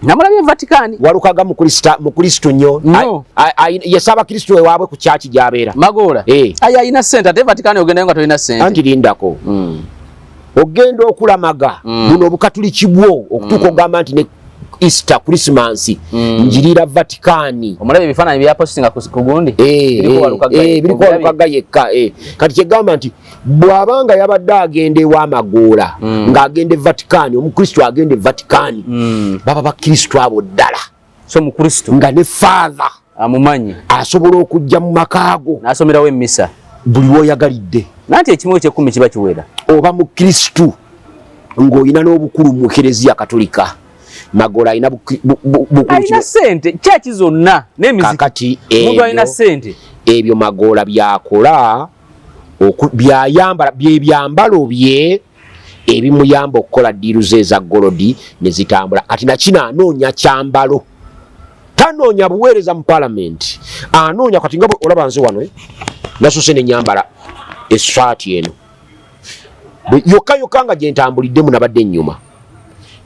namulabye Vatican Walukaga mu Kristo nnyo yesaba Kristo ewaabwe ku kyaki gy'abeera Magoola ayina sente ate Vatican ogendayo nga tolina sente anti lindako ogenda okulamaga buno obukatuliki bwo okutuuka ogamba nti ne Easter Christmas njirira Vatican omulabe ebifaananyi bya postinga ku gundi biriko Walukaga yekka kati kyegamba nti bw'abanga yabadde agenda ewa Magoola ng'agenda Vatican omukristo agenda Vatican baba bakristo abo ddala so mukristo nga ne father amumanyi asobola okujja mu makaago n'asomerawo emmisa buli woyagalidde nanti ekimu eky'ekumi kiba kiwera oba mukristo ng'olina n'obukulu mu Eklezia Katolika Magoola alina alina sente kyaki zonna n'emiziki kakati omuntu alina sente ebyo Magoola byakola byayambala by'ebyambalo bye ebimuyamba okukola ddiiru ze eza golodi ne zitambula kati nakino anoonya kyambalo tanoonya buweereza mu Parliament anoonya kati nga olaba nze wano nasose ne nyambala essaati eno yokka nga gye ntambuliddemu nabadde ennyuma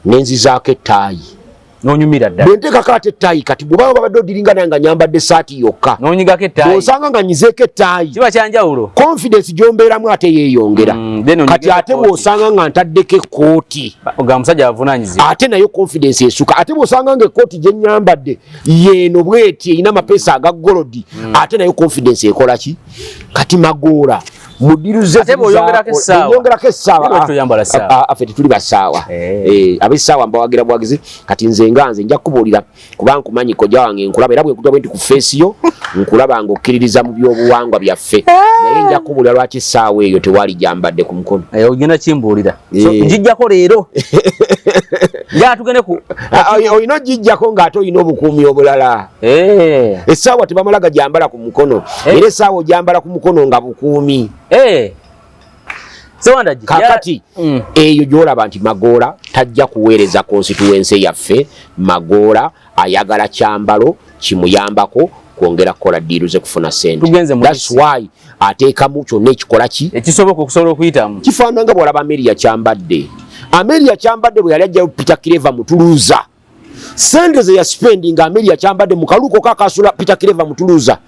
nenzizaako ettaayi n'onyumira ddala bwenteekako ate ettaayi kati bw'obanga babadde odiringana nga nyambadde essaati yokka n'onyigako ettaayi bw'osanga nga nyizeeko ettaayi kiba kyanjawulo confidence gy'ombeeramu ate yeeyongera kati ate bw'osanga nga ntaddeko ekkooti ga musajja avunaanyizibwa ate nayo confidence esuka ate bw'osanga nga ekkooti gye nnyambadde yeeno bweti erina amapeesa aga golodi ate nayo confidence ekola ki kati Magoola mudiruze ate bw'oyongerako essaawa affe tetuli basaawa ab'essaawa mbawagira bwagizi kati nze nja kubuulira kuba nkumanyi kojja wange nkulaba era bwekuta bwe nti ku feesiyo nkulaba nga okkiririza mu byobuwangwa byaffe naye nja kubuulira lwaki essaawa eyo tewali gyambadde ku mukono ogenda kimbuulira njijjako leero tugende olina ogijjako ng'ate olina obukuumi obulala essaawa tebamalaga gyambala ku mukono era essaawa ogyambala ku mukono nga bukuumi kakati eyo gyolaba nti Magoola tajja kuweereza constituency yaffe Magoola ayagala kyambalo kimuyambako kwongera kukola ddiiru ze kufuna sente that's why ateekamu kyonna ekikola ki ekisoboka okusobola okuyitamu kifaanana nga bw'olaba Amelia kyambadde bwe yali ajjayo Peter Clever mu Tuluuza sente ze yaspendinga Amelia Kyambadde mu kaluuko kakasula Peter Clever mu Tuluuza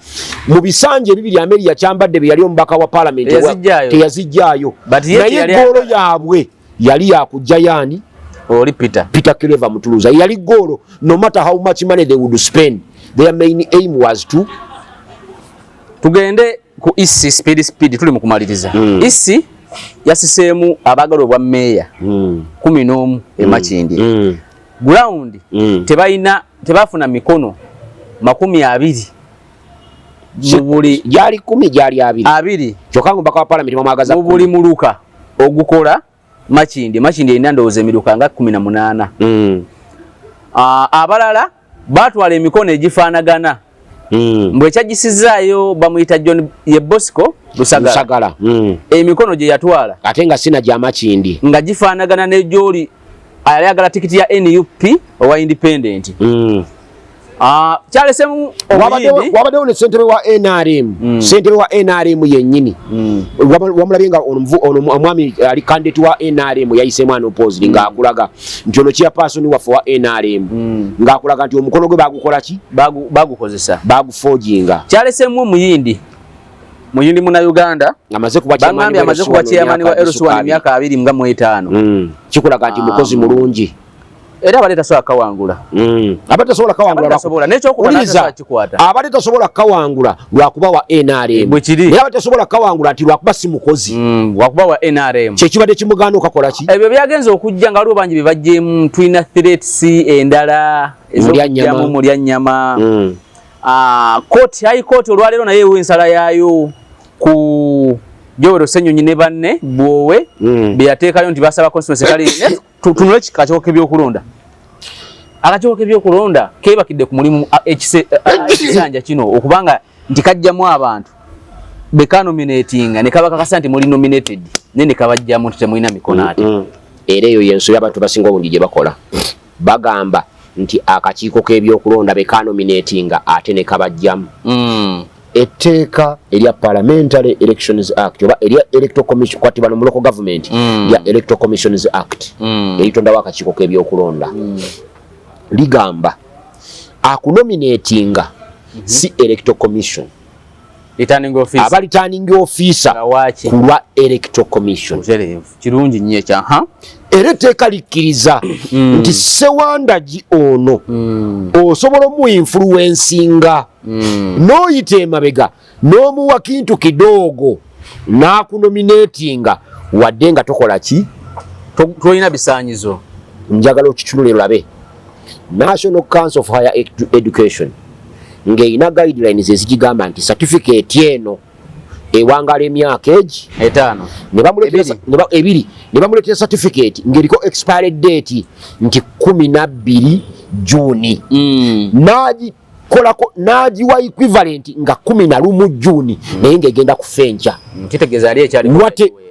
mu bisanje ebibiri Amelia Kyambadde bwe yali omubaka wa Parliament teyazijjaayo naye goolo yaabwe yali yakujja yaani oli Peter Clever mu Tuluuza yali goolo no matter how much money they would spend their main aim was to tugende ku isi speed tuli mu kumaliriza isi yasiseemu abaagala obwa meeya 11 Makindye ground tebafuna mikono 20 gyali 10 gyali 2 kyokka omubaka wa Parliament bamwagaza mu buli muluka ogukola Makindye erina ndowooza emiruka nga 18 abalala batwala emikono egifaanagana mbwe ekyagisizzaayo bamuyita John Bosco Lusagala emikono gye yatwala ate nga sina gya Makindye nga gifaanagana ne gyoli ayagala tikiti ya NUP owa independent kyalesemu wabaddewo ne ssentebe wa NRM ssentebe wa NRM yennyini wamulabye nga omwami ali kandidate wa NRM yayiseemu anopposed ng'akulaga nti ono chairperson waffe wa NRM ng'akulaga nti omukono gwe bagukola ki bagukozesa bagufoginga kyalesemu muyindi Munnayuganda amaze kuba chairman wa L1 emyaka 25 kikulaga nti mukozi mulungi era abaleta sobola kawangula abadde tasobola kawangula n'ekyokuba kikwata abadde tasobola kawangula lwakuba wa NRM bwe kiri naye abadde tasobola kawangula nti lwakuba si mukozi lwakuba wa NRM kyekibadde kimugaana okakola ki ebyo byagenza okujja nga waliwo bangi bye bajjeemu tulina threats endala ez'okujjamu mulyannyama high court olwaleero naye ensala yaayo ku Joero Ssenyonyi ne banne bwowe byateekayo nti basaba constituency kali tunule akakiiko k'ebyokulonda akakiiko k'ebyokulonda keebakidde ku mulimu ekisanja kino okubanga nti kajjamu abantu bekanominatinga ne kabakakasa nti muli nominated ne kabajjamu nti temulina mikono ate era eyo yenso y'abantu basinga obungi gye bakola bagamba nti akakiiko k'ebyokulonda bekanominatinga ate ne kabajjamu etteeka erya Parliamentary Elections Act oba erya Electoral Commission kwati bano mu local government ya Electoral Commissions Act eritondawo akakiiko k'ebyokulonda ligamba akunominatinga si Electoral Commission returning officer aba returning officer kulwa Electoral Commission kirungi nnyo ekya era etteeka likkiriza nti Ssewandagi ono osobola omuinfluencinga n'oyita emabega n'omuwa kintu kidogo n'akunominatinga wadde nga tokola ki tolina bisaanyizo njagala okitunule labe National Council of Higher Education ng'erina guidelines ezigigamba nti certificate eno ewangala emyaka egi 5 ne bamuleetera certificate ng'eriko expired date nti 12 Juni n'agikolako n'agiwa equivalent nga 11 Juni naye ng'egenda kufenca kitegeeza ali ekyali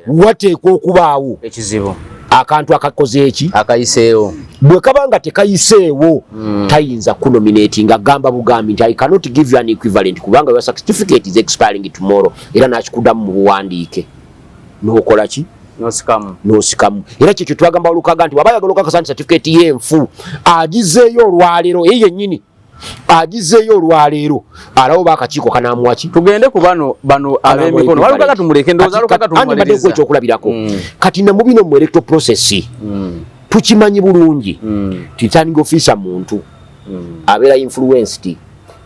wateekwa okubaawo ekizibu akantu akakoze eki akayiseewo bwe kabanga tekayiseewo tayinza kunominatinga gamba bugambi nti I cannot give you an equivalent kubanga your certificate is expiring tomorrow era nakikuddamu mu buwandiike n'okola ki n'osikamu era kyekyo twagamba olukaga nti waba yagala okakasa nti certificate y'enfu agizeeyo olwaleero ye yennyini agizeeyo olwaleero alawo baakakiiko kanaamuwa ki tugende ku bano ab'emikono walukaga tumuleke ndowooza lukaga tumumaliriza ekyokulabirako kati na mu bino mu electoral process tukimanyi bulungi returning officer muntu abeera influenced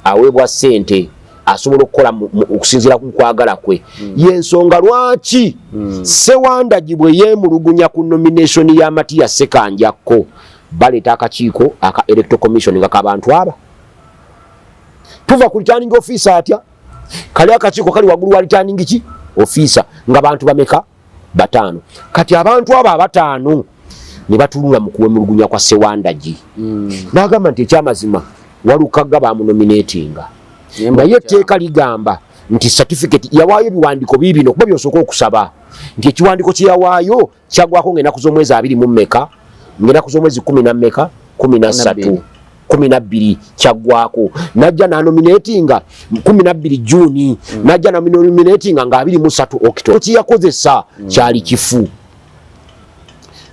aweebwa ssente asobola okukola okusinziira ku kwagala kwe y'ensonga lwaki Ssewandagi bwe yeemulugunya ku nomination ya Matiya Ssekanjakko baleeta akakiiko aka electoral commission nga k'abantu aba tuva ku returning officer atya kali akakiiko kali waggulu wa returning ki officer nga bantu bameka 5 kati abantu aba 5 ne batulula mu kuwemulugunya kwa Ssewandagi n'agamba nti ekyamazima walukaga bamunominatinga naye etteeka ligamba nti certificate yawaayo ebiwandiiko bibino kuba byosooka okusaba nti ekiwandiiko kye yawaayo kyagwako ng'ennaku z'omwezi 2 mu mmeka ng'ennaku z'omwezi 10 na mmeka 13 12 kyagwako najja nanominatinga 12 Juni najja nanominatinga nga 23 October kiyakozesa kyali kifu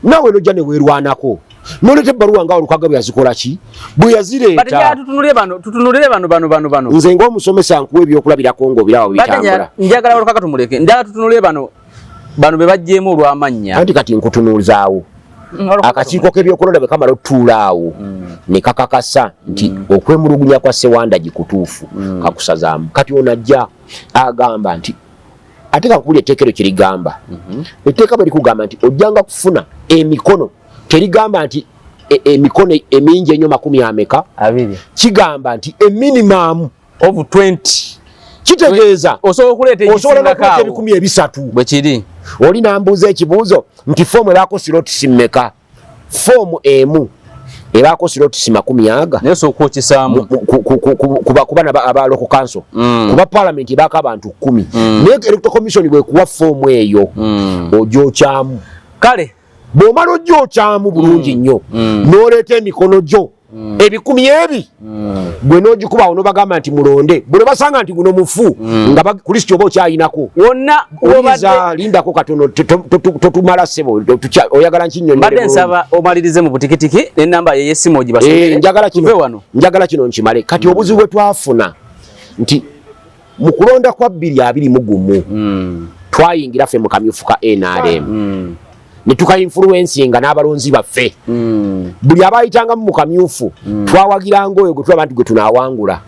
nawe nojja ne weerwanako nolete ebbaluwa nga olukaga bwe yazikola ki bwe yazireeta tutunulire bano nze ng'omusomesa nkuwa ebyokulabirako ng'obirawo bitambula njagala olukaga tumuleke njagala tutunulire bano be bajjeemu olw'amannya anti kati nkutunuuzaawo akakiiko k'ebyokulonda bwe kamala otutuulaawo ne kakakasa nti okwemulugunya kwa Ssewandagi kutuufu kakusazaamu kati onajja agamba nti ate kakuli etteekero kye ligamba etteeka bwe likugamba nti ojjanga kufuna emikono terigamba nti emikono emingi ennyo 20 kigamba nti eminimum of 20 kitegeeza osobola okuleeta 300 bwe kiri oli nambuuza ekibuuzo nti foomu ebaako silotisi mmeka foomu emu ebaako silotisi 10 naye osobola okwokisaamu kuba aba local council kuba parliament ebaako abantu 10 naye electoral commission bwekuwa foomu eyo ogyokyamu kale bw'omala ogyokyamu bulungi nnyo n'oleeta emikono gyo 10 gwe n'ogikubawo n'obagamba nti mulonde bwe basanga nti guno mufu nga kulisiti oba okyayinako wonna oliza lindako katono totumala ssebo oyagala nkinnyonnyole badde nsaba omalirize mu butikitiki n'ennamba ye y'essimu ogibasomere njagala kino nkimale kati obuzibu bwe twafuna nti mu kulonda kwa 2021 twayingira ffe mu kamyufu ka NRM ne tuka influencinga n'abalonzi baffe buli abayitanga mu kamyufu twawagiranga oyo gwe tulaba nti gwe tunaawangula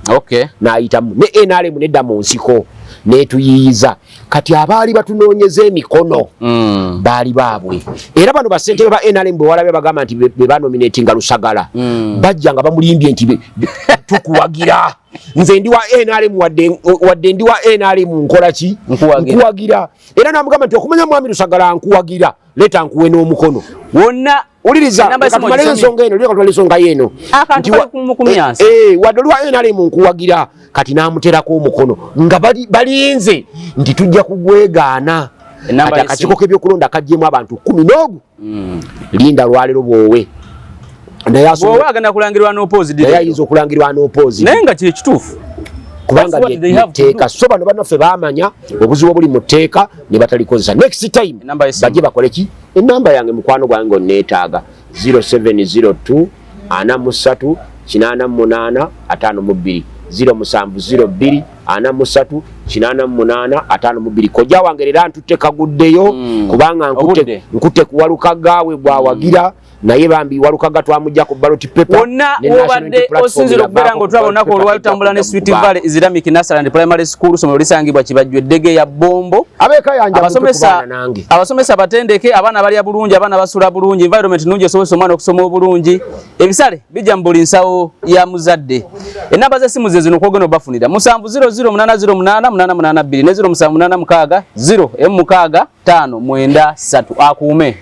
n'ayitamu ne NRM nedda mu nsiko netuyiyiza kati abaali batunoonyeza emikono baali baabwe era bano bassentebe ba NRM bwe walabye bagamba nti be banominatinga Lusagala bajja nga bamulimbye nti tukuwagira nze ndi wa NRM wadde ndi wa NRM nkola ki nkuwagira era namugamba nti okumanya mwami Lusagala nkuwagira leta nkuwe n'omukono wonna uliriza katumale ensonga eno leka ensonga yeno nti wadde oli wa NRM nkuwagira kati namuterako omukono nga balinze nti tujja kugwegaana kati akakiiko k'ebyokulonda kajjemu abantu 10 n'ogu linda lwalero bwowe naye agenda kulangirwa n'opposite naye ayinza okulangirwa n'opposite naye nga kiri kituufu kubanga tteeka so bano bannaffe baamanya obuzibu obuli mu tteeka ne batalikozesa next time bajje bakole ki enamba yange mukwano gwange onneetaaga 0702 43 88 52 0702 43 88 52 kojja wange era ntutte kaguddeyo kubanga nkutte kuwaluka gaawe bwawagira naye bambi walukaga twamujja ku ballot paper wonna obadde osinzira okubeera ng'otulaba olunaku olwalutambula ne Sweet Valley Islamic Nursery and Primary School somero lisangibwa Kibajju eddege ya Bombo abasomesa batendeke abaana balya bulungi abaana basula bulungi environment nungi esobozesa omwana okusoma obulungi ebisale bijja mu buli nsawo ya muzadde enamba z'essimu ze zino kwogeno bafunira 7008088882 ne 0786 0 M6 5 9 3 akuume